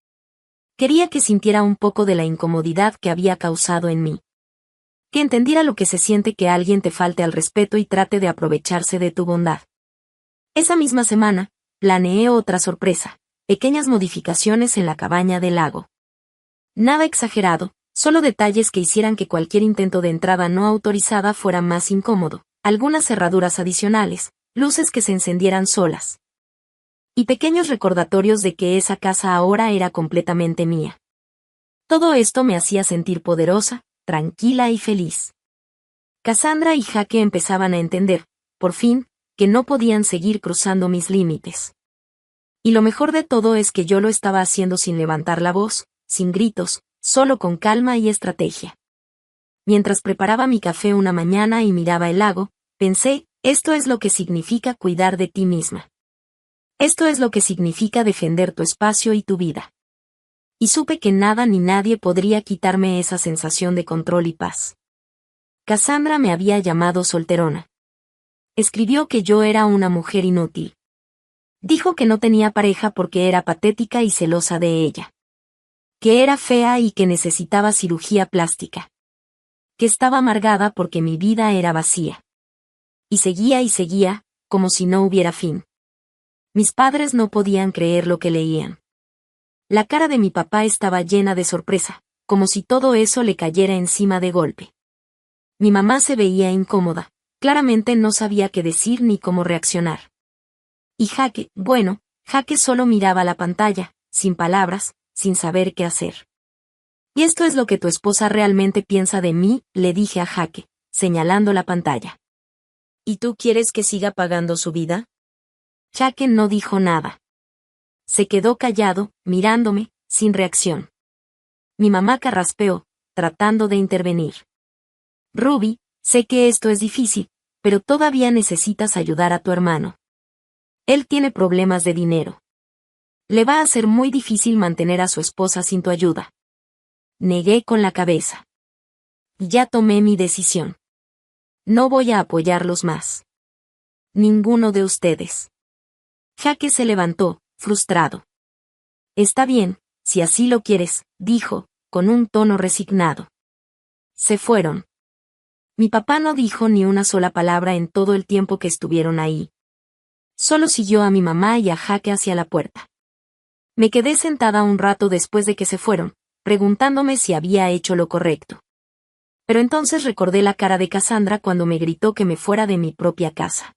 Quería que sintiera un poco de la incomodidad que había causado en mí. Que entendiera lo que se siente que alguien te falte al respeto y trate de aprovecharse de tu bondad. Esa misma semana, planeé otra sorpresa, pequeñas modificaciones en la cabaña del lago. Nada exagerado, solo detalles que hicieran que cualquier intento de entrada no autorizada fuera más incómodo, algunas cerraduras adicionales, luces que se encendieran solas. Y pequeños recordatorios de que esa casa ahora era completamente mía. Todo esto me hacía sentir poderosa, tranquila y feliz. Cassandra y Jaque empezaban a entender, por fin, que no podían seguir cruzando mis límites. Y lo mejor de todo es que yo lo estaba haciendo sin levantar la voz, sin gritos, solo con calma y estrategia. Mientras preparaba mi café una mañana y miraba el lago, pensé, esto es lo que significa cuidar de ti misma. Esto es lo que significa defender tu espacio y tu vida. Y supe que nada ni nadie podría quitarme esa sensación de control y paz. Cassandra me había llamado solterona. Escribió que yo era una mujer inútil. Dijo que no tenía pareja porque era patética y celosa de ella. Que era fea y que necesitaba cirugía plástica. Que estaba amargada porque mi vida era vacía. Y seguía, como si no hubiera fin. Mis padres no podían creer lo que leían. La cara de mi papá estaba llena de sorpresa, como si todo eso le cayera encima de golpe. Mi mamá se veía incómoda, claramente no sabía qué decir ni cómo reaccionar. Y Jaque solo miraba la pantalla, sin palabras, sin saber qué hacer. «Y esto es lo que tu esposa realmente piensa de mí», le dije a Jaque, señalando la pantalla. «¿Y tú quieres que siga pagando su vida?» Jaque no dijo nada. Se quedó callado, mirándome, sin reacción. Mi mamá carraspeó, tratando de intervenir. «Ruby, sé que esto es difícil, pero todavía necesitas ayudar a tu hermano. Él tiene problemas de dinero. Le va a ser muy difícil mantener a su esposa sin tu ayuda». Negué con la cabeza. Ya tomé mi decisión. No voy a apoyarlos más. Ninguno de ustedes. Jaque se levantó, frustrado. «Está bien, si así lo quieres», dijo, con un tono resignado. Se fueron. Mi papá no dijo ni una sola palabra en todo el tiempo que estuvieron ahí. Solo siguió a mi mamá y a Jaque hacia la puerta. Me quedé sentada un rato después de que se fueron, preguntándome si había hecho lo correcto. Pero entonces recordé la cara de Cassandra cuando me gritó que me fuera de mi propia casa.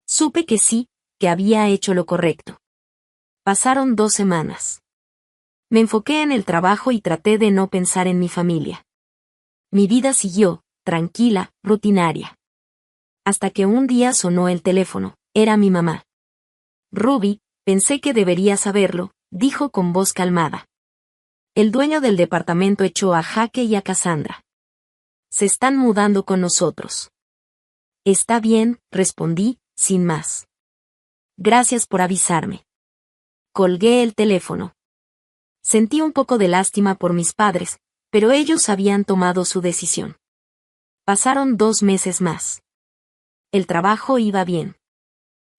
Supe que sí, que había hecho lo correcto. Pasaron 2 semanas. Me enfoqué en el trabajo y traté de no pensar en mi familia. Mi vida siguió, tranquila, rutinaria. Hasta que un día sonó el teléfono, era mi mamá. «Ruby, pensé que deberías saberlo», dijo con voz calmada. «El dueño del departamento echó a Jaque y a Cassandra. Se están mudando con nosotros». «Está bien», respondí, sin más. «Gracias por avisarme». Colgué el teléfono. Sentí un poco de lástima por mis padres, pero ellos habían tomado su decisión. Pasaron 2 meses más. El trabajo iba bien.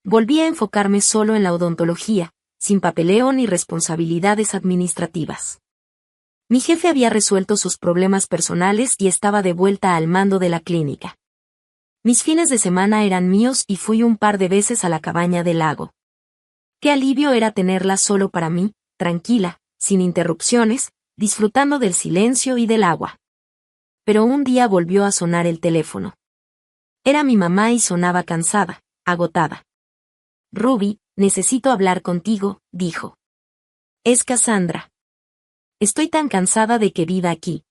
Volví a enfocarme solo en la odontología, sin papeleo ni responsabilidades administrativas. Mi jefe había resuelto sus problemas personales y estaba de vuelta al mando de la clínica. Mis fines de semana eran míos y fui un par de veces a la cabaña del lago. Qué alivio era tenerla solo para mí, tranquila, sin interrupciones, disfrutando del silencio y del agua. Pero un día volvió a sonar el teléfono. Era mi mamá y sonaba cansada, agotada. «Ruby, necesito hablar contigo», dijo. «Es Cassandra. Estoy tan cansada de que viva aquí.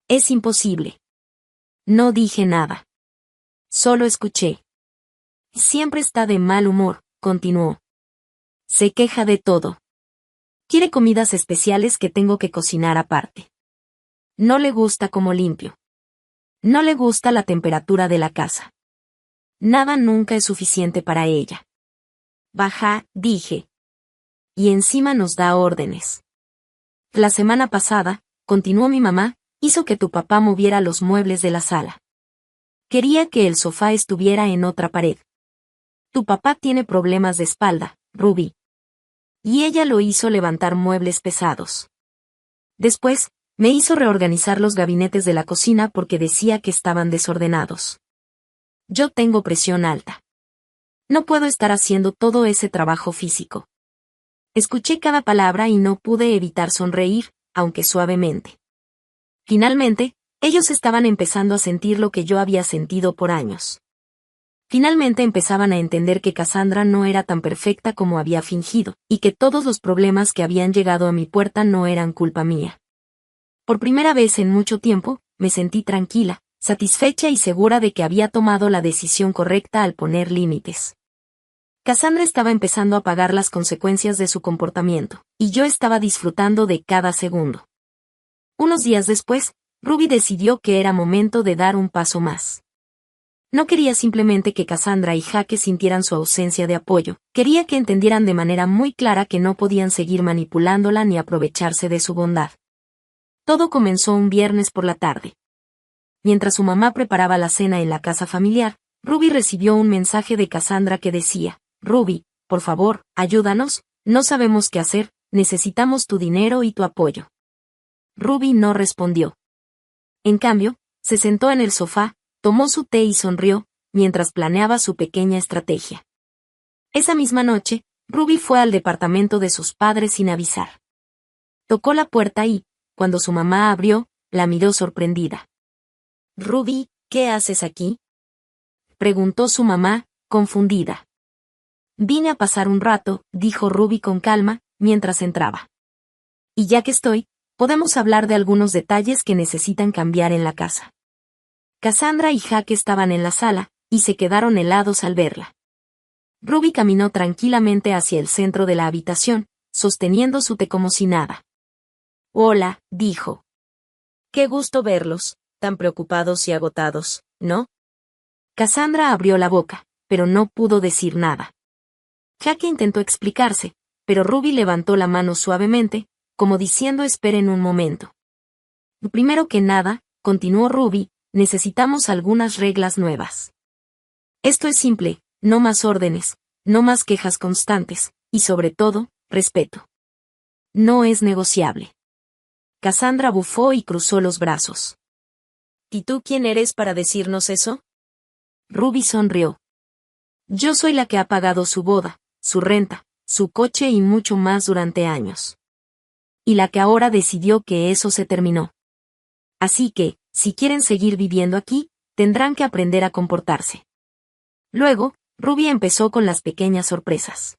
Es imposible». No dije nada. Solo escuché. «Siempre está de mal humor», continuó. «Se queja de todo. Quiere comidas especiales que tengo que cocinar aparte. No le gusta cómo limpio. No le gusta la temperatura de la casa. Nada nunca es suficiente para ella». «Baja», dije. «Y encima nos da órdenes. La semana pasada», continuó mi mamá, «hizo que tu papá moviera los muebles de la sala. Quería que el sofá estuviera en otra pared. Tu papá tiene problemas de espalda, Ruby». Y ella lo hizo levantar muebles pesados. Después, Me hizo reorganizar los gabinetes de la cocina porque decía que estaban desordenados. Yo tengo presión alta. No puedo estar haciendo todo ese trabajo físico. Escuché cada palabra y no pude evitar sonreír, aunque suavemente. Finalmente, ellos estaban empezando a sentir lo que yo había sentido por años. Finalmente empezaban a entender que Cassandra no era tan perfecta como había fingido, y que todos los problemas que habían llegado a mi puerta no eran culpa mía. Por primera vez en mucho tiempo, me sentí tranquila, satisfecha y segura de que había tomado la decisión correcta al poner límites. Cassandra estaba empezando a pagar las consecuencias de su comportamiento, y yo estaba disfrutando de cada segundo. Unos días después, Ruby decidió que era momento de dar un paso más. No quería simplemente que Cassandra y Jake sintieran su ausencia de apoyo, quería que entendieran de manera muy clara que no podían seguir manipulándola ni aprovecharse de su bondad. Todo comenzó un viernes por la tarde. Mientras su mamá preparaba la cena en la casa familiar, Ruby recibió un mensaje de Cassandra que decía: Ruby, por favor, ayúdanos, no sabemos qué hacer, necesitamos tu dinero y tu apoyo. Ruby no respondió. En cambio, se sentó en el sofá, tomó su té y sonrió, mientras planeaba su pequeña estrategia. Esa misma noche, Ruby fue al departamento de sus padres sin avisar. Tocó la puerta y, cuando su mamá abrió, la miró sorprendida. «Ruby, ¿qué haces aquí?», preguntó su mamá, confundida. «Vine a pasar un rato», dijo Ruby con calma, mientras entraba. «Y ya que estoy, podemos hablar de algunos detalles que necesitan cambiar en la casa». Cassandra y Jake estaban en la sala, y se quedaron helados al verla. Ruby caminó tranquilamente hacia el centro de la habitación, sosteniendo su té como si nada. «Hola», dijo. «Qué gusto verlos, tan preocupados y agotados, ¿no?». Cassandra abrió la boca, pero no pudo decir nada. Jake intentó explicarse, pero Ruby levantó la mano suavemente, como diciendo esperen un momento. «Primero que nada», continuó Ruby, «necesitamos algunas reglas nuevas. Esto es simple, no más órdenes, no más quejas constantes, y sobre todo, respeto. No es negociable». Cassandra bufó y cruzó los brazos. «¿Y tú quién eres para decirnos eso?». Ruby sonrió. «Yo soy la que ha pagado su boda, su renta, su coche y mucho más durante años. Y la que ahora decidió que eso se terminó. Así que, si quieren seguir viviendo aquí, tendrán que aprender a comportarse». Luego, Ruby empezó con las pequeñas sorpresas.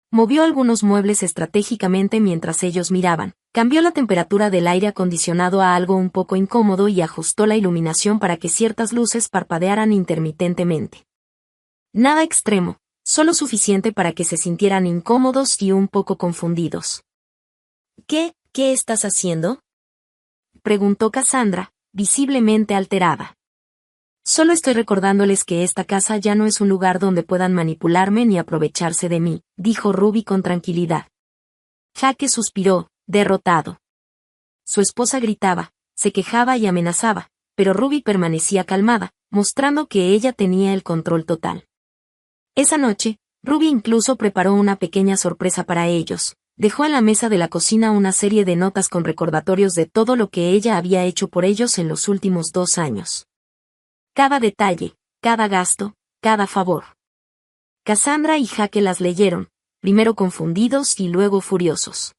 Movió algunos muebles estratégicamente mientras ellos miraban, cambió la temperatura del aire acondicionado a algo un poco incómodo y ajustó la iluminación para que ciertas luces parpadearan intermitentemente. Nada extremo, solo suficiente para que se sintieran incómodos y un poco confundidos. ¿Qué estás haciendo?», preguntó Cassandra, visiblemente alterada. «Solo estoy recordándoles que esta casa ya no es un lugar donde puedan manipularme ni aprovecharse de mí», dijo Ruby con tranquilidad. Jake suspiró, derrotado. Su esposa gritaba, se quejaba y amenazaba, pero Ruby permanecía calmada, mostrando que ella tenía el control total. Esa noche, Ruby incluso preparó una pequeña sorpresa para ellos. Dejó en la mesa de la cocina una serie de notas con recordatorios de todo lo que ella había hecho por ellos en los últimos 2 años. Cada detalle, cada gasto, cada favor. Cassandra y Jake las leyeron, primero confundidos y luego furiosos.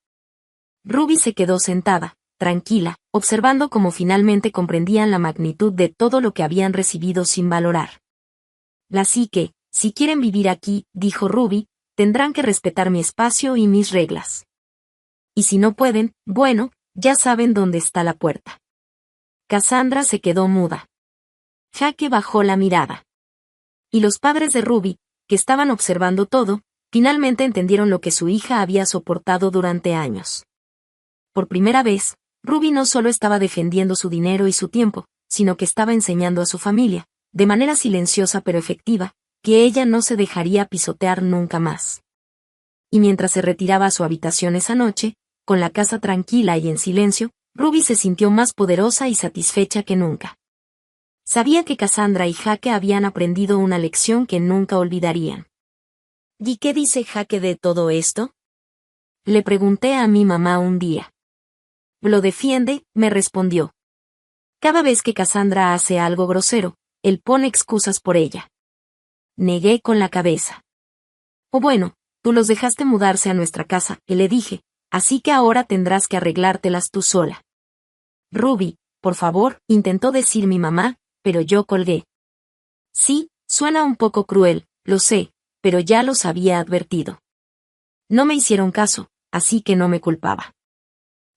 Ruby se quedó sentada, tranquila, observando cómo finalmente comprendían la magnitud de todo lo que habían recibido sin valorar. «Así que, si quieren vivir aquí», dijo Ruby, «tendrán que respetar mi espacio y mis reglas. Y si no pueden, bueno, ya saben dónde está la puerta». Cassandra se quedó muda. Jake bajó la mirada. Y los padres de Ruby, que estaban observando todo, finalmente entendieron lo que su hija había soportado durante años. Por primera vez, Ruby no solo estaba defendiendo su dinero y su tiempo, sino que estaba enseñando a su familia, de manera silenciosa pero efectiva, que ella no se dejaría pisotear nunca más. Y mientras se retiraba a su habitación esa noche, con la casa tranquila y en silencio, Ruby se sintió más poderosa y satisfecha que nunca. Sabía que Cassandra y Jake habían aprendido una lección que nunca olvidarían. «¿Y qué dice Jake de todo esto?», le pregunté a mi mamá un día. Lo defiende, me respondió. Cada vez que Cassandra hace algo grosero, él pone excusas por ella. Negué con la cabeza. Oh bueno, tú los dejaste mudarse a nuestra casa, le dije, así que ahora tendrás que arreglártelas tú sola. Ruby, por favor, intentó decir mi mamá, pero yo colgué. Sí, suena un poco cruel, lo sé, pero ya los había advertido. No me hicieron caso, así que no me culpaba.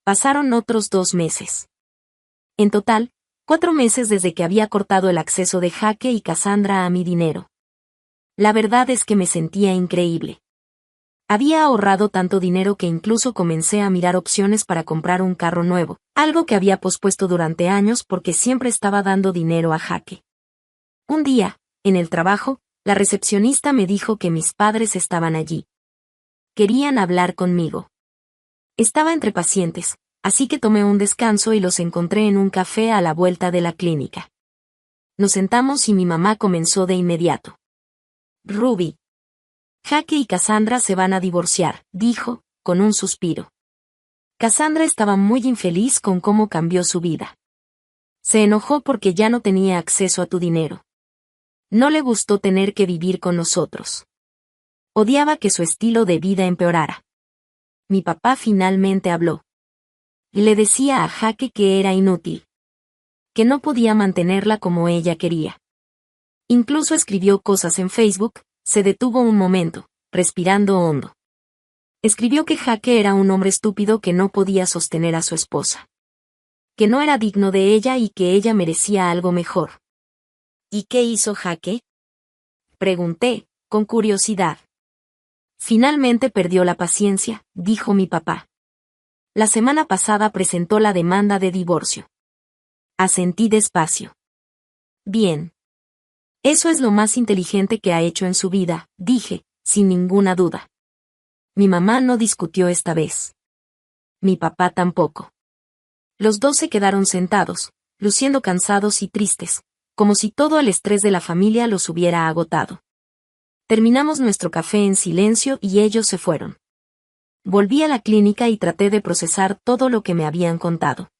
Pasaron otros 2 meses. En total, 4 meses desde que había cortado el acceso de Jaque y Cassandra a mi dinero. La verdad es que me sentía increíble. Había ahorrado tanto dinero que incluso comencé a mirar opciones para comprar un carro nuevo, algo que había pospuesto durante años porque siempre estaba dando dinero a Jaque. Un día, en el trabajo, la recepcionista me dijo que mis padres estaban allí. Querían hablar conmigo. Estaba entre pacientes, así que tomé un descanso y los encontré en un café a la vuelta de la clínica. Nos sentamos y mi mamá comenzó de inmediato. Ruby. Jaque y Cassandra se van a divorciar, dijo, con un suspiro. Cassandra estaba muy infeliz con cómo cambió su vida. Se enojó porque ya no tenía acceso a tu dinero. No le gustó tener que vivir con nosotros. Odiaba que su estilo de vida empeorara. Mi papá finalmente habló. Le decía a Jaque que era inútil. Que no podía mantenerla como ella quería. Incluso escribió cosas en Facebook, se detuvo un momento, respirando hondo. Escribió que Jaque era un hombre estúpido que no podía sostener a su esposa. Que no era digno de ella y que ella merecía algo mejor. ¿Y qué hizo Jaque? Pregunté, con curiosidad. Finalmente perdió la paciencia, dijo mi papá. La semana pasada presentó la demanda de divorcio. Asentí despacio. Bien. Eso es lo más inteligente que ha hecho en su vida, dije, sin ninguna duda. Mi mamá no discutió esta vez. Mi papá tampoco. Los dos se quedaron sentados, luciendo cansados y tristes, como si todo el estrés de la familia los hubiera agotado. Terminamos nuestro café en silencio y ellos se fueron. Volví a la clínica y traté de procesar todo lo que me habían contado.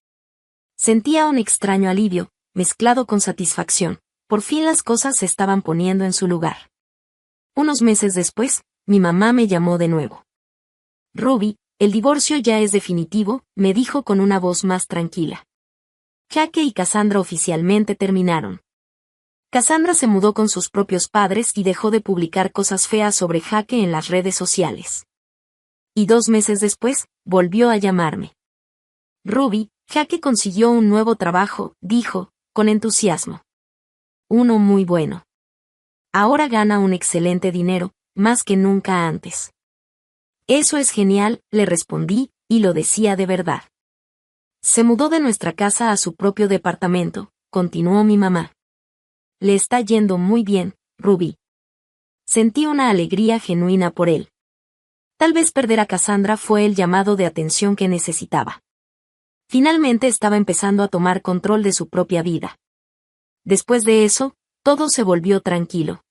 Sentía un extraño alivio, mezclado con satisfacción. Por fin las cosas se estaban poniendo en su lugar. Unos meses después, mi mamá me llamó de nuevo. Ruby, el divorcio ya es definitivo, me dijo con una voz más tranquila. Jaque y Cassandra oficialmente terminaron. Cassandra se mudó con sus propios padres y dejó de publicar cosas feas sobre Jaque en las redes sociales. Y 2 meses después, volvió a llamarme. Ruby, Jaque consiguió un nuevo trabajo, dijo, con entusiasmo. Uno muy bueno. Ahora gana un excelente dinero, más que nunca antes. Eso es genial, le respondí, y lo decía de verdad. Se mudó de nuestra casa a su propio departamento, continuó mi mamá. Le está yendo muy bien, Ruby. Sentí una alegría genuina por él. Tal vez perder a Cassandra fue el llamado de atención que necesitaba. Finalmente estaba empezando a tomar control de su propia vida. Después de eso, todo se volvió tranquilo.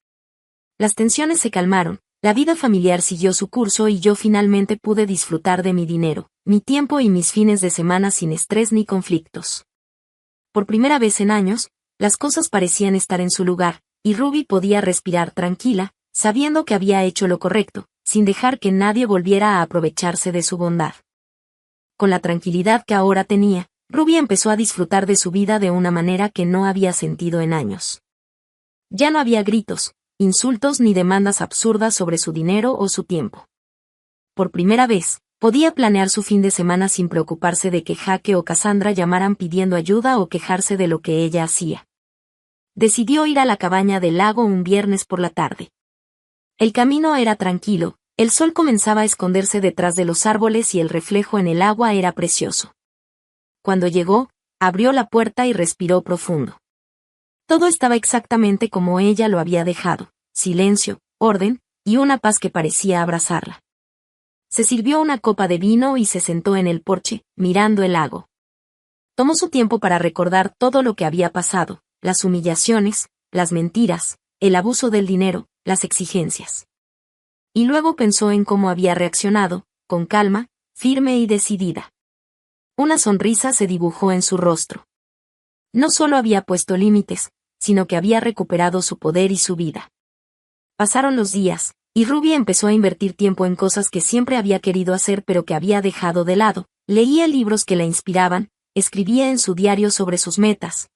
Las tensiones se calmaron, la vida familiar siguió su curso y yo finalmente pude disfrutar de mi dinero, mi tiempo y mis fines de semana sin estrés ni conflictos. Por primera vez en años, las cosas parecían estar en su lugar, y Ruby podía respirar tranquila, sabiendo que había hecho lo correcto, sin dejar que nadie volviera a aprovecharse de su bondad. Con la tranquilidad que ahora tenía, Ruby empezó a disfrutar de su vida de una manera que no había sentido en años. Ya no había gritos, insultos ni demandas absurdas sobre su dinero o su tiempo. Por primera vez, podía planear su fin de semana sin preocuparse de que Jaque o Cassandra llamaran pidiendo ayuda o quejarse de lo que ella hacía. Decidió ir a la cabaña del lago un viernes por la tarde. El camino era tranquilo, el sol comenzaba a esconderse detrás de los árboles y el reflejo en el agua era precioso. Cuando llegó, abrió la puerta y respiró profundo. Todo estaba exactamente como ella lo había dejado, silencio, orden, y una paz que parecía abrazarla. Se sirvió una copa de vino y se sentó en el porche, mirando el lago. Tomó su tiempo para recordar todo lo que había pasado, las humillaciones, las mentiras, el abuso del dinero, las exigencias. Y luego pensó en cómo había reaccionado, con calma, firme y decidida. Una sonrisa se dibujó en su rostro. No solo había puesto límites, sino que había recuperado su poder y su vida. Pasaron los días, y Ruby empezó a invertir tiempo en cosas que siempre había querido hacer pero que había dejado de lado. Leía libros que la inspiraban, escribía en su diario sobre sus metas.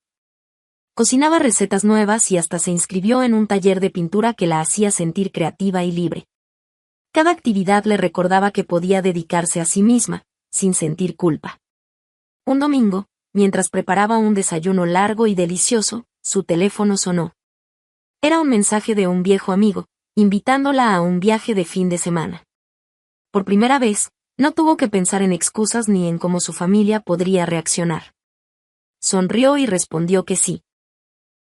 Cocinaba recetas nuevas y hasta se inscribió en un taller de pintura que la hacía sentir creativa y libre. Cada actividad le recordaba que podía dedicarse a sí misma, sin sentir culpa. Un domingo, mientras preparaba un desayuno largo y delicioso, su teléfono sonó. Era un mensaje de un viejo amigo, invitándola a un viaje de fin de semana. Por primera vez, no tuvo que pensar en excusas ni en cómo su familia podría reaccionar. Sonrió y respondió que sí.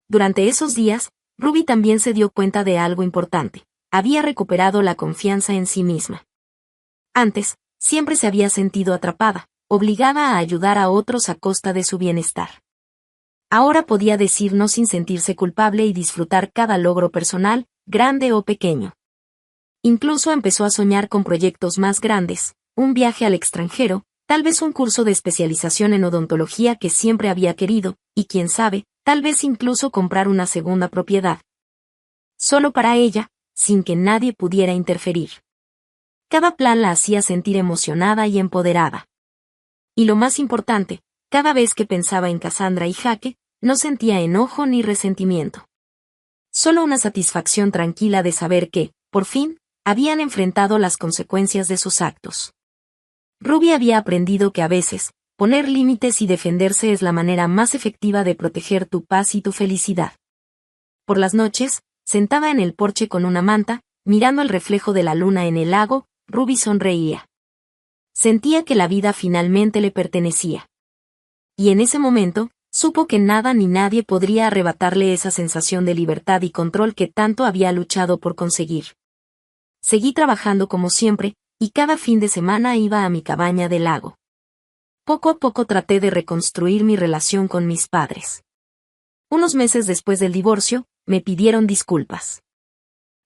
Durante esos días, Ruby también se dio cuenta de algo importante. Había recuperado la confianza en sí misma. Antes, siempre se había sentido atrapada, obligada a ayudar a otros a costa de su bienestar. Ahora podía decir no sin sentirse culpable y disfrutar cada logro personal, grande o pequeño. Incluso empezó a soñar con proyectos más grandes, un viaje al extranjero, tal vez un curso de especialización en odontología que siempre había querido, y quién sabe, tal vez incluso comprar una segunda propiedad. Solo para ella, sin que nadie pudiera interferir. Cada plan la hacía sentir emocionada y empoderada. Y lo más importante, cada vez que pensaba en Cassandra y Jake, no sentía enojo ni resentimiento. Solo una satisfacción tranquila de saber que, por fin, habían enfrentado las consecuencias de sus actos. Ruby había aprendido que a veces, poner límites y defenderse es la manera más efectiva de proteger tu paz y tu felicidad. Por las noches, sentada en el porche con una manta, mirando el reflejo de la luna en el lago, Ruby sonreía. Sentía que la vida finalmente le pertenecía. Y en ese momento, supo que nada ni nadie podría arrebatarle esa sensación de libertad y control que tanto había luchado por conseguir. Seguí trabajando como siempre, y cada fin de semana iba a mi cabaña del lago. Poco a poco traté de reconstruir mi relación con mis padres. Unos meses después del divorcio, me pidieron disculpas.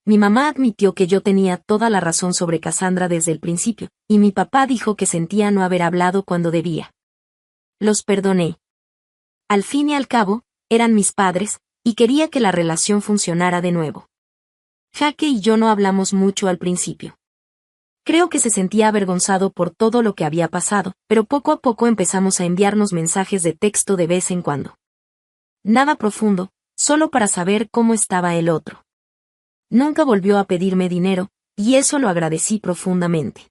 Mi mamá admitió que yo tenía toda la razón sobre Cassandra desde el principio, y mi papá dijo que sentía no haber hablado cuando debía. Los perdoné. Al fin y al cabo, eran mis padres, y quería que la relación funcionara de nuevo. Jake y yo no hablamos mucho al principio. Creo que se sentía avergonzado por todo lo que había pasado, pero poco a poco empezamos a enviarnos mensajes de texto de vez en cuando. Nada profundo, solo para saber cómo estaba el otro. Nunca volvió a pedirme dinero, y eso lo agradecí profundamente.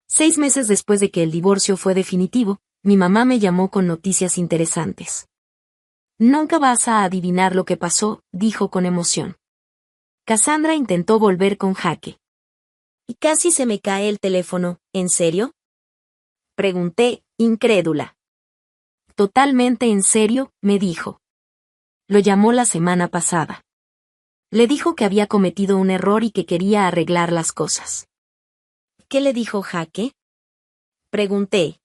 6 meses después de que el divorcio fue definitivo, mi mamá me llamó con noticias interesantes. Nunca vas a adivinar lo que pasó, dijo con emoción. Cassandra intentó volver con Jake. Y casi se me cae el teléfono, ¿en serio? Pregunté, incrédula. Totalmente en serio, me dijo. Lo llamó la semana pasada. Le dijo que había cometido un error y que quería arreglar las cosas. ¿Qué le dijo Jake? Pregunté.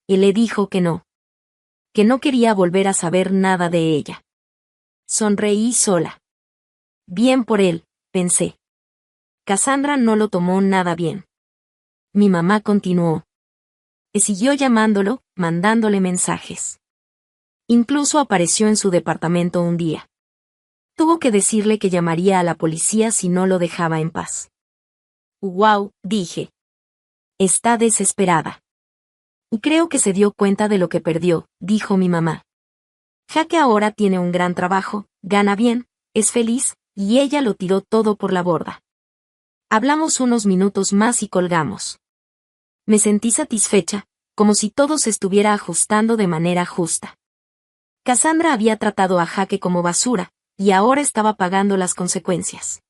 Y le dijo que no. Que no quería volver a saber nada de ella. Sonreí sola. Bien por él, pensé. Cassandra no lo tomó nada bien. Mi mamá continuó. Y siguió llamándolo, mandándole mensajes. Incluso apareció en su departamento un día. Tuvo que decirle que llamaría a la policía si no lo dejaba en paz. «Wow», dije. Está desesperada. Y creo que se dio cuenta de lo que perdió, dijo mi mamá. Jake ahora tiene un gran trabajo, gana bien, es feliz, y ella lo tiró todo por la borda. Hablamos unos minutos más y colgamos. Me sentí satisfecha, como si todo se estuviera ajustando de manera justa. Cassandra había tratado a Jake como basura, y ahora estaba pagando las consecuencias.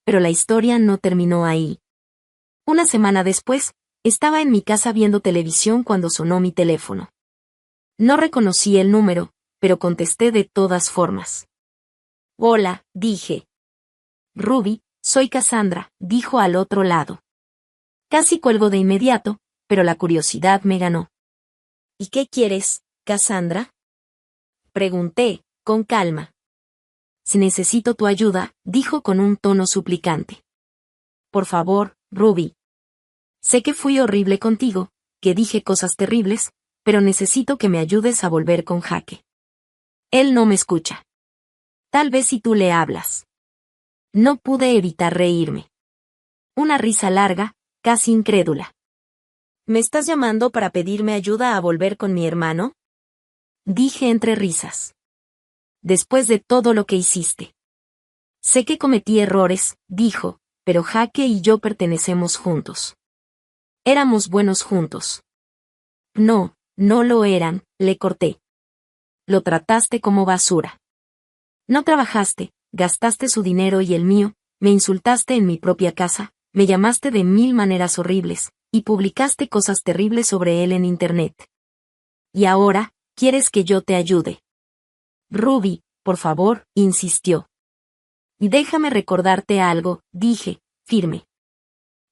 Pero la historia no terminó ahí. Una semana después, estaba en mi casa viendo televisión cuando sonó mi teléfono. No reconocí el número, pero contesté de todas formas. «Hola», dije. «Ruby, soy Cassandra», dijo al otro lado. Casi cuelgo de inmediato, pero la curiosidad me ganó. «¿Y qué quieres, Cassandra?», pregunté, con calma. «Si necesito tu ayuda», dijo con un tono suplicante. «Por favor, Ruby. Sé que fui horrible contigo, que dije cosas terribles, pero necesito que me ayudes a volver con Jaque. Él no me escucha. Tal vez si tú le hablas. No pude evitar reírme. Una risa larga, casi incrédula. ¿Me estás llamando para pedirme ayuda a volver con mi hermano? Dije entre risas. Después de todo lo que hiciste. Sé que cometí errores, dijo, pero Jaque y yo pertenecemos juntos. Éramos buenos juntos. No, no lo eran, le corté. Lo trataste como basura. No trabajaste, gastaste su dinero y el mío, me insultaste en mi propia casa, me llamaste de 1000 maneras horribles, y publicaste cosas terribles sobre él en internet. Y ahora, ¿quieres que yo te ayude? Ruby, por favor, insistió. Déjame recordarte algo, dije, firme.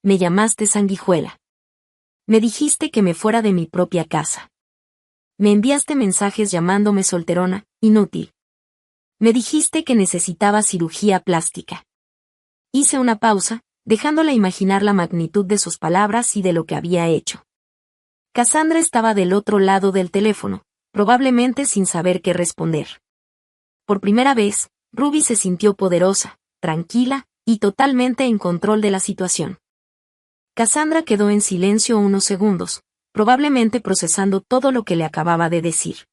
Me llamaste sanguijuela. Me dijiste que me fuera de mi propia casa. Me enviaste mensajes llamándome solterona, inútil. Me dijiste que necesitaba cirugía plástica. Hice una pausa, dejándola imaginar la magnitud de sus palabras y de lo que había hecho. Cassandra estaba del otro lado del teléfono, probablemente sin saber qué responder. Por primera vez, Ruby se sintió poderosa, tranquila, y totalmente en control de la situación. Cassandra quedó en silencio unos segundos, probablemente procesando todo lo que le acababa de decir.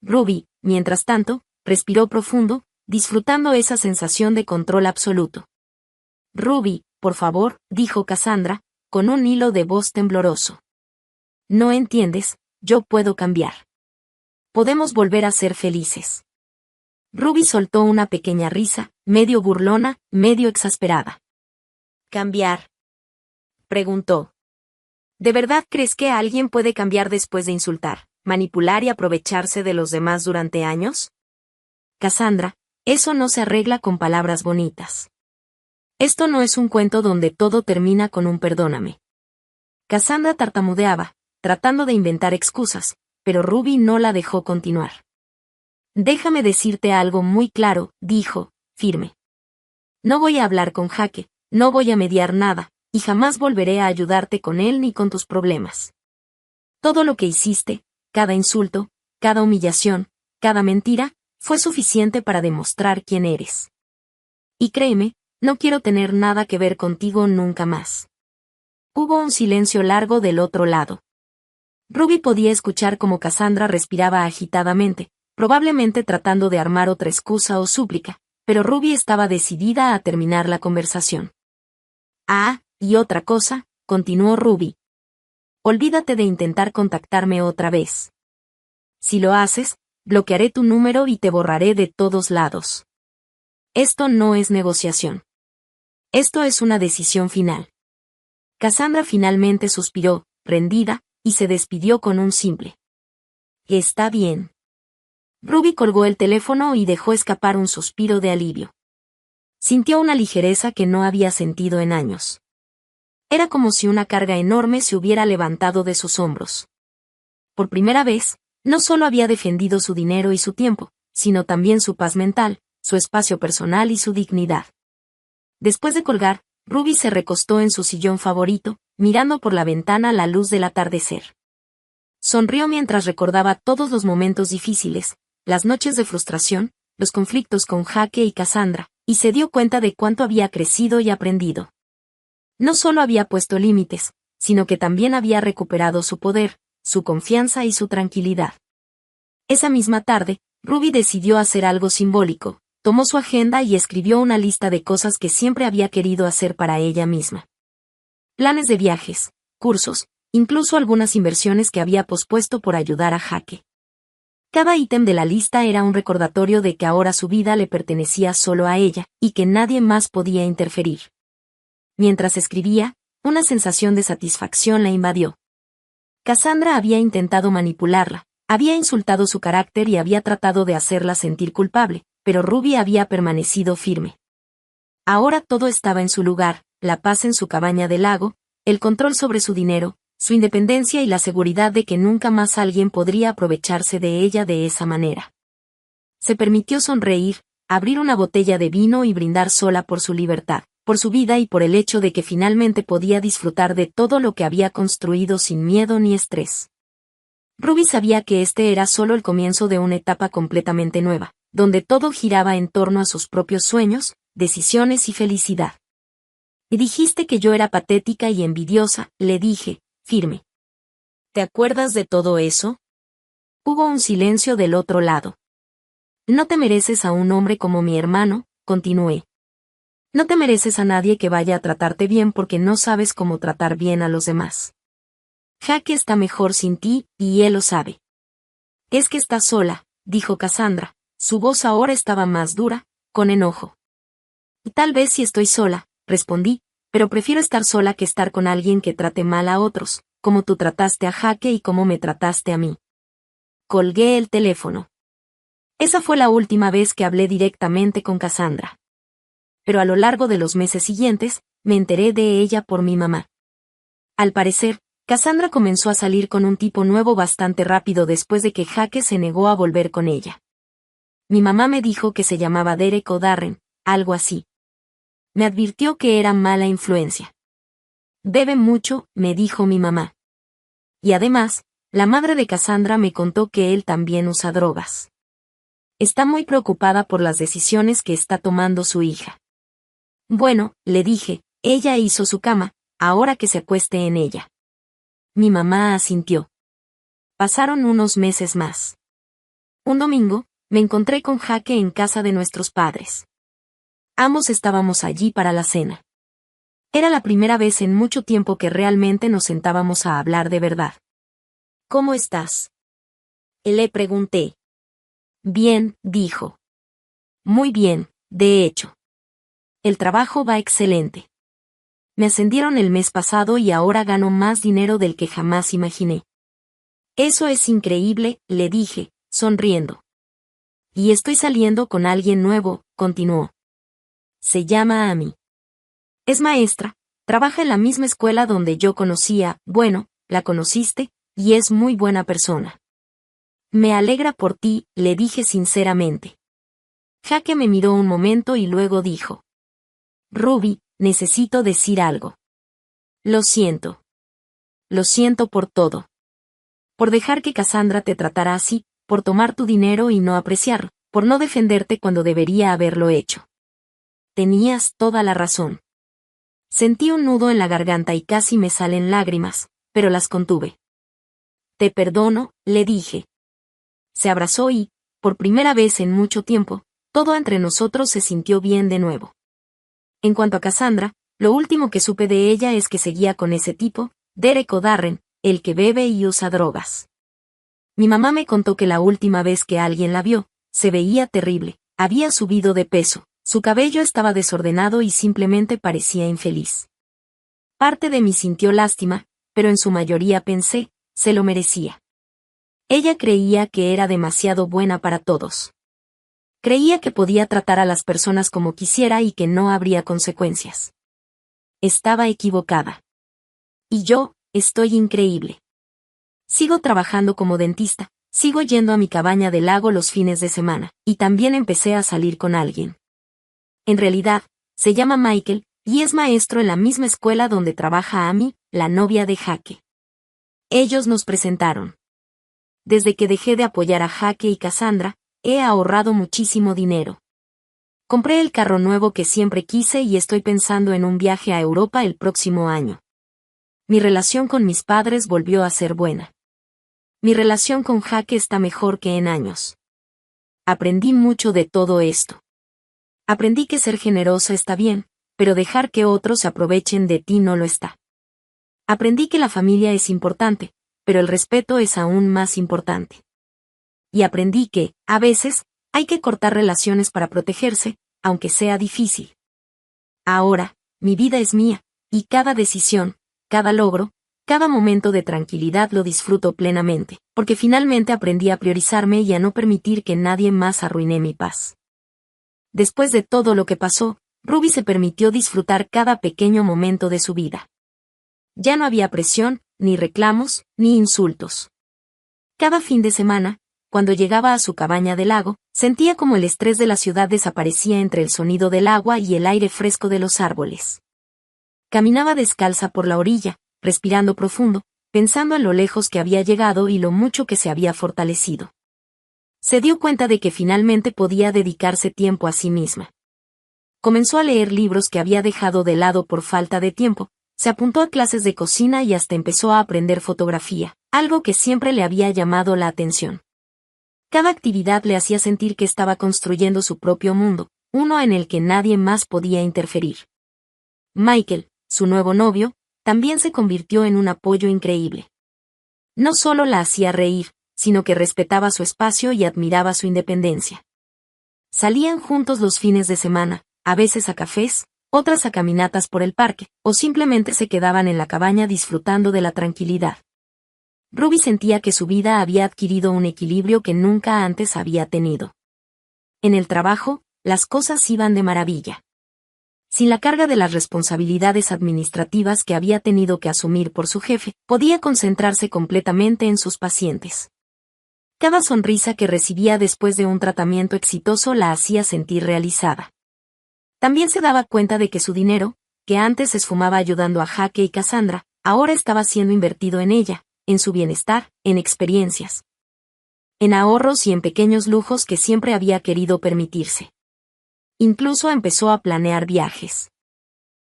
Ruby, mientras tanto, respiró profundo, disfrutando esa sensación de control absoluto. Ruby, por favor, dijo Cassandra, con un hilo de voz tembloroso. No entiendes, yo puedo cambiar. Podemos volver a ser felices. Ruby soltó una pequeña risa, medio burlona, medio exasperada. ¿Cambiar? Preguntó. ¿De verdad crees que alguien puede cambiar después de insultar, manipular y aprovecharse de los demás durante años? Cassandra, eso no se arregla con palabras bonitas. Esto no es un cuento donde todo termina con un perdóname. Cassandra tartamudeaba, tratando de inventar excusas, pero Ruby no la dejó continuar. Déjame decirte algo muy claro, dijo, firme. No voy a hablar con Jaque, no voy a mediar nada, y jamás volveré a ayudarte con él ni con tus problemas. Todo lo que hiciste, cada insulto, cada humillación, cada mentira, fue suficiente para demostrar quién eres. Y créeme, no quiero tener nada que ver contigo nunca más. Hubo un silencio largo del otro lado. Ruby podía escuchar cómo Cassandra respiraba agitadamente, probablemente tratando de armar otra excusa o súplica, pero Ruby estaba decidida a terminar la conversación. Ah, y otra cosa, continuó Ruby. Olvídate de intentar contactarme otra vez. Si lo haces, bloquearé tu número y te borraré de todos lados. Esto no es negociación. Esto es una decisión final. Cassandra finalmente suspiró, rendida, y se despidió con un simple. Está bien. Ruby colgó el teléfono y dejó escapar un suspiro de alivio. Sintió una ligereza que no había sentido en años. Era como si una carga enorme se hubiera levantado de sus hombros. Por primera vez, no solo había defendido su dinero y su tiempo, sino también su paz mental, su espacio personal y su dignidad. Después de colgar, Ruby se recostó en su sillón favorito, mirando por la ventana la luz del atardecer. Sonrió mientras recordaba todos los momentos difíciles, las noches de frustración, los conflictos con Jaque y Cassandra, y se dio cuenta de cuánto había crecido y aprendido. No solo había puesto límites, sino que también había recuperado su poder, su confianza y su tranquilidad. Esa misma tarde, Ruby decidió hacer algo simbólico, tomó su agenda y escribió una lista de cosas que siempre había querido hacer para ella misma. Planes de viajes, cursos, incluso algunas inversiones que había pospuesto por ayudar a Jaque. Cada ítem de la lista era un recordatorio de que ahora su vida le pertenecía solo a ella, y que nadie más podía interferir. Mientras escribía, una sensación de satisfacción la invadió. Cassandra había intentado manipularla, había insultado su carácter y había tratado de hacerla sentir culpable, pero Ruby había permanecido firme. Ahora todo estaba en su lugar, la paz en su cabaña del lago, el control sobre su dinero, su independencia y la seguridad de que nunca más alguien podría aprovecharse de ella de esa manera. Se permitió sonreír, abrir una botella de vino y brindar sola por su libertad, por su vida y por el hecho de que finalmente podía disfrutar de todo lo que había construido sin miedo ni estrés. Ruby sabía que este era solo el comienzo de una etapa completamente nueva, donde todo giraba en torno a sus propios sueños, decisiones y felicidad. Y dijiste que yo era patética y envidiosa, le dije, firme. ¿Te acuerdas de todo eso? Hubo un silencio del otro lado. No te mereces a un hombre como mi hermano, continué. No te mereces a nadie que vaya a tratarte bien porque no sabes cómo tratar bien a los demás. Jake está mejor sin ti, y él lo sabe. Es que estás sola, dijo Cassandra. Su voz ahora estaba más dura, con enojo. Y tal vez si estoy sola, respondí, pero prefiero estar sola que estar con alguien que trate mal a otros, como tú trataste a Jake y como me trataste a mí. Colgué el teléfono. Esa fue la última vez que hablé directamente con Cassandra. Pero a lo largo de los meses siguientes, me enteré de ella por mi mamá. Al parecer, Cassandra comenzó a salir con un tipo nuevo bastante rápido después de que Jake se negó a volver con ella. Mi mamá me dijo que se llamaba Derek o Darren, algo así. Me advirtió que era mala influencia. Bebe mucho, me dijo mi mamá. Y además, la madre de Cassandra me contó que él también usa drogas. Está muy preocupada por las decisiones que está tomando su hija. Bueno, le dije, ella hizo su cama, ahora que se acueste en ella. Mi mamá asintió. Pasaron unos meses más. Un domingo, me encontré con Jake en casa de nuestros padres. Ambos estábamos allí para la cena. Era la primera vez en mucho tiempo que realmente nos sentábamos a hablar de verdad. ¿Cómo estás? Le pregunté. Bien, dijo. Muy bien, de hecho. El trabajo va excelente. Me ascendieron el mes pasado y ahora gano más dinero del que jamás imaginé. Eso es increíble, le dije, sonriendo. Y estoy saliendo con alguien nuevo, continuó. Se llama Amy. Es maestra, trabaja en la misma escuela donde yo conocía, bueno, la conociste, y es muy buena persona. Me alegra por ti, le dije sinceramente. Jake me miró un momento y luego dijo. Ruby, necesito decir algo. Lo siento. Lo siento por todo. Por dejar que Cassandra te tratara así, por tomar tu dinero y no apreciarlo, por no defenderte cuando debería haberlo hecho. Tenías toda la razón. Sentí un nudo en la garganta y casi me salen lágrimas, pero las contuve. Te perdono, le dije. Se abrazó y, por primera vez en mucho tiempo, todo entre nosotros se sintió bien de nuevo. En cuanto a Cassandra, lo último que supe de ella es que seguía con ese tipo, Derek o Darren, el que bebe y usa drogas. Mi mamá me contó que la última vez que alguien la vio, se veía terrible, había subido de peso, su cabello estaba desordenado y simplemente parecía infeliz. Parte de mí sintió lástima, pero en su mayoría pensé, se lo merecía. Ella creía que era demasiado buena para todos. Creía que podía tratar a las personas como quisiera y que no habría consecuencias. Estaba equivocada. Y yo, estoy increíble. Sigo trabajando como dentista, sigo yendo a mi cabaña del lago los fines de semana, y también empecé a salir con alguien. En realidad, se llama Michael, y es maestro en la misma escuela donde trabaja Amy, la novia de Jake. Ellos nos presentaron. Desde que dejé de apoyar a Jake y Cassandra, he ahorrado muchísimo dinero. Compré el carro nuevo que siempre quise y estoy pensando en un viaje a Europa el próximo año. Mi relación con mis padres volvió a ser buena. Mi relación con Jake está mejor que en años. Aprendí mucho de todo esto. Aprendí que ser generosa está bien, pero dejar que otros se aprovechen de ti no lo está. Aprendí que la familia es importante, pero el respeto es aún más importante. Y aprendí que, a veces, hay que cortar relaciones para protegerse, aunque sea difícil. Ahora, mi vida es mía, y cada decisión, cada logro, cada momento de tranquilidad lo disfruto plenamente, porque finalmente aprendí a priorizarme y a no permitir que nadie más arruine mi paz. Después de todo lo que pasó, Ruby se permitió disfrutar cada pequeño momento de su vida. Ya no había presión, ni reclamos, ni insultos. Cada fin de semana, cuando llegaba a su cabaña del lago, sentía como el estrés de la ciudad desaparecía entre el sonido del agua y el aire fresco de los árboles. Caminaba descalza por la orilla, respirando profundo, pensando en lo lejos que había llegado y lo mucho que se había fortalecido. Se dio cuenta de que finalmente podía dedicarse tiempo a sí misma. Comenzó a leer libros que había dejado de lado por falta de tiempo, se apuntó a clases de cocina y hasta empezó a aprender fotografía, algo que siempre le había llamado la atención. Cada actividad le hacía sentir que estaba construyendo su propio mundo, uno en el que nadie más podía interferir. Michael, su nuevo novio, también se convirtió en un apoyo increíble. No solo la hacía reír, sino que respetaba su espacio y admiraba su independencia. Salían juntos los fines de semana, a veces a cafés, otras a caminatas por el parque, o simplemente se quedaban en la cabaña disfrutando de la tranquilidad. Ruby sentía que su vida había adquirido un equilibrio que nunca antes había tenido. En el trabajo, las cosas iban de maravilla. Sin la carga de las responsabilidades administrativas que había tenido que asumir por su jefe, podía concentrarse completamente en sus pacientes. Cada sonrisa que recibía después de un tratamiento exitoso la hacía sentir realizada. También se daba cuenta de que su dinero, que antes esfumaba ayudando a Jake y Cassandra, ahora estaba siendo invertido en ella, en su bienestar, en experiencias, en ahorros y en pequeños lujos que siempre había querido permitirse. Incluso empezó a planear viajes.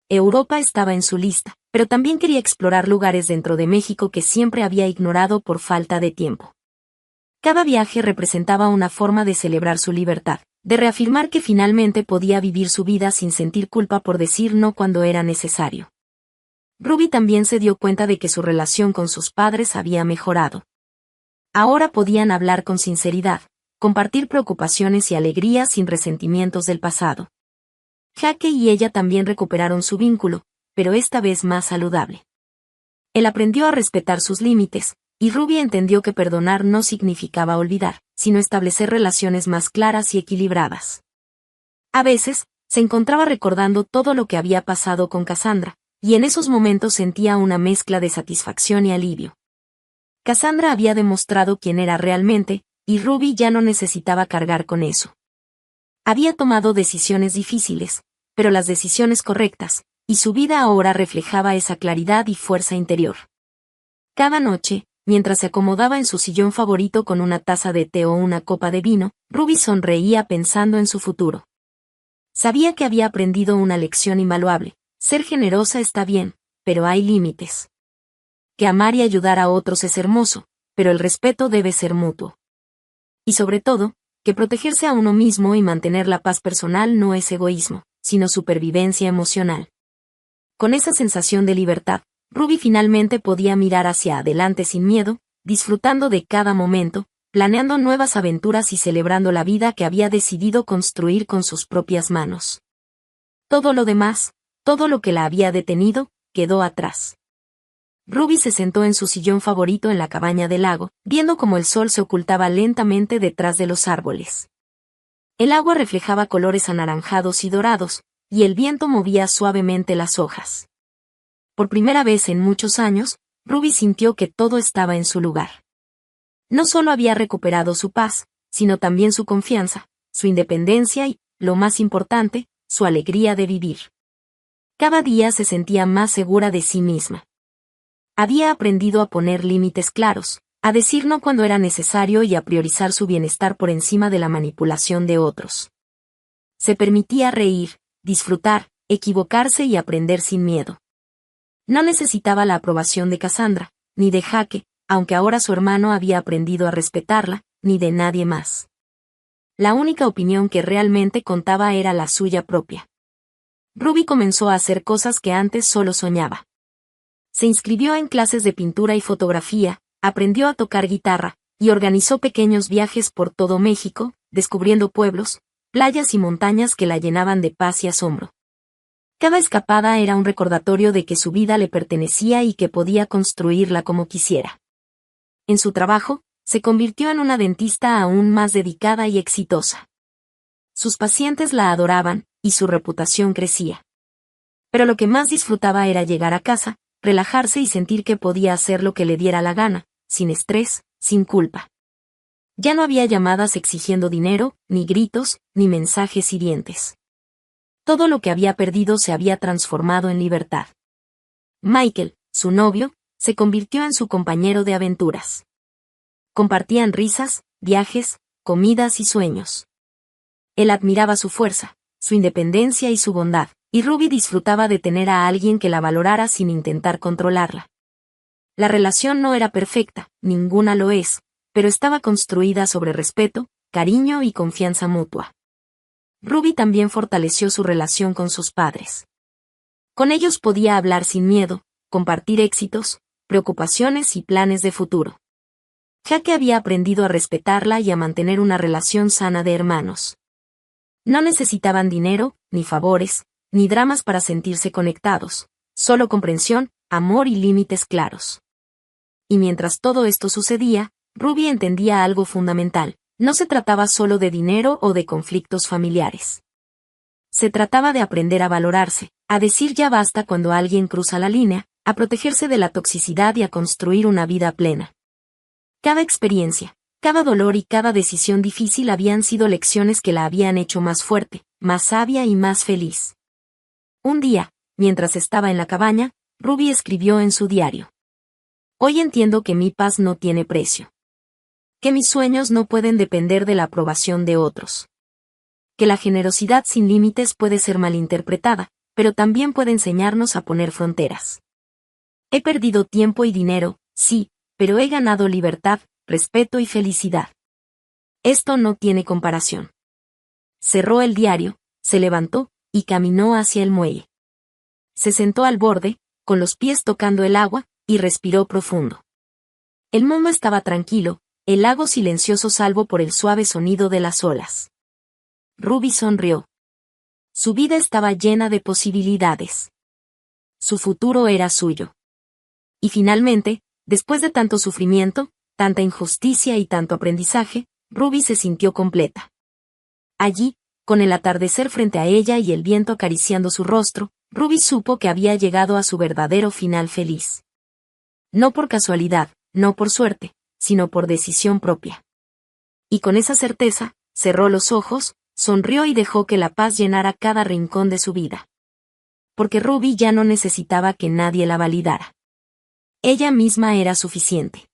Europa estaba en su lista, pero también quería explorar lugares dentro de México que siempre había ignorado por falta de tiempo. Cada viaje representaba una forma de celebrar su libertad, de reafirmar que finalmente podía vivir su vida sin sentir culpa por decir no cuando era necesario. Ruby también se dio cuenta de que su relación con sus padres había mejorado. Ahora podían hablar con sinceridad, compartir preocupaciones y alegrías sin resentimientos del pasado. Jake y ella también recuperaron su vínculo, pero esta vez más saludable. Él aprendió a respetar sus límites, y Ruby entendió que perdonar no significaba olvidar, sino establecer relaciones más claras y equilibradas. A veces, se encontraba recordando todo lo que había pasado con Cassandra, y en esos momentos sentía una mezcla de satisfacción y alivio. Cassandra había demostrado quién era realmente, y Ruby ya no necesitaba cargar con eso. Había tomado decisiones difíciles, pero las decisiones correctas, y su vida ahora reflejaba esa claridad y fuerza interior. Cada noche, mientras se acomodaba en su sillón favorito con una taza de té o una copa de vino, Ruby sonreía pensando en su futuro. Sabía que había aprendido una lección invaluable. Ser generosa está bien, pero hay límites. Que amar y ayudar a otros es hermoso, pero el respeto debe ser mutuo. Y sobre todo, que protegerse a uno mismo y mantener la paz personal no es egoísmo, sino supervivencia emocional. Con esa sensación de libertad, Ruby finalmente podía mirar hacia adelante sin miedo, disfrutando de cada momento, planeando nuevas aventuras y celebrando la vida que había decidido construir con sus propias manos. Todo lo demás, todo lo que la había detenido, quedó atrás. Ruby se sentó en su sillón favorito en la cabaña del lago, viendo cómo el sol se ocultaba lentamente detrás de los árboles. El agua reflejaba colores anaranjados y dorados, y el viento movía suavemente las hojas. Por primera vez en muchos años, Ruby sintió que todo estaba en su lugar. No solo había recuperado su paz, sino también su confianza, su independencia y, lo más importante, su alegría de vivir. Cada día se sentía más segura de sí misma. Había aprendido a poner límites claros, a decir no cuando era necesario y a priorizar su bienestar por encima de la manipulación de otros. Se permitía reír, disfrutar, equivocarse y aprender sin miedo. No necesitaba la aprobación de Cassandra, ni de Jake, aunque ahora su hermano había aprendido a respetarla, ni de nadie más. La única opinión que realmente contaba era la suya propia. Ruby comenzó a hacer cosas que antes solo soñaba. Se inscribió en clases de pintura y fotografía, aprendió a tocar guitarra, y organizó pequeños viajes por todo México, descubriendo pueblos, playas y montañas que la llenaban de paz y asombro. Cada escapada era un recordatorio de que su vida le pertenecía y que podía construirla como quisiera. En su trabajo, se convirtió en una dentista aún más dedicada y exitosa. Sus pacientes la adoraban, y su reputación crecía. Pero lo que más disfrutaba era llegar a casa, relajarse y sentir que podía hacer lo que le diera la gana, sin estrés, sin culpa. Ya no había llamadas exigiendo dinero, ni gritos, ni mensajes hirientes. Todo lo que había perdido se había transformado en libertad. Michael, su novio, se convirtió en su compañero de aventuras. Compartían risas, viajes, comidas y sueños. Él admiraba su fuerza, su independencia y su bondad, y Ruby disfrutaba de tener a alguien que la valorara sin intentar controlarla. La relación no era perfecta, ninguna lo es, pero estaba construida sobre respeto, cariño y confianza mutua. Ruby también fortaleció su relación con sus padres. Con ellos podía hablar sin miedo, compartir éxitos, preocupaciones y planes de futuro. Jaque había aprendido a respetarla y a mantener una relación sana de hermanos. No necesitaban dinero, ni favores, ni dramas para sentirse conectados, solo comprensión, amor y límites claros. Y mientras todo esto sucedía, Ruby entendía algo fundamental: no se trataba solo de dinero o de conflictos familiares. Se trataba de aprender a valorarse, a decir ya basta cuando alguien cruza la línea, a protegerse de la toxicidad y a construir una vida plena. Cada experiencia, cada dolor y cada decisión difícil habían sido lecciones que la habían hecho más fuerte, más sabia y más feliz. Un día, mientras estaba en la cabaña, Ruby escribió en su diario: Hoy entiendo que mi paz no tiene precio. Que mis sueños no pueden depender de la aprobación de otros. Que la generosidad sin límites puede ser malinterpretada, pero también puede enseñarnos a poner fronteras. He perdido tiempo y dinero, sí, pero he ganado libertad, respeto y felicidad. Esto no tiene comparación. Cerró el diario, se levantó, y caminó hacia el muelle. Se sentó al borde, con los pies tocando el agua, y respiró profundo. El mundo estaba tranquilo, el lago silencioso salvo por el suave sonido de las olas. Ruby sonrió. Su vida estaba llena de posibilidades. Su futuro era suyo. Y finalmente, después de tanto sufrimiento, tanta injusticia y tanto aprendizaje, Ruby se sintió completa. Allí, con el atardecer frente a ella y el viento acariciando su rostro, Ruby supo que había llegado a su verdadero final feliz. No por casualidad, no por suerte, sino por decisión propia. Y con esa certeza, cerró los ojos, sonrió y dejó que la paz llenara cada rincón de su vida. Porque Ruby ya no necesitaba que nadie la validara. Ella misma era suficiente.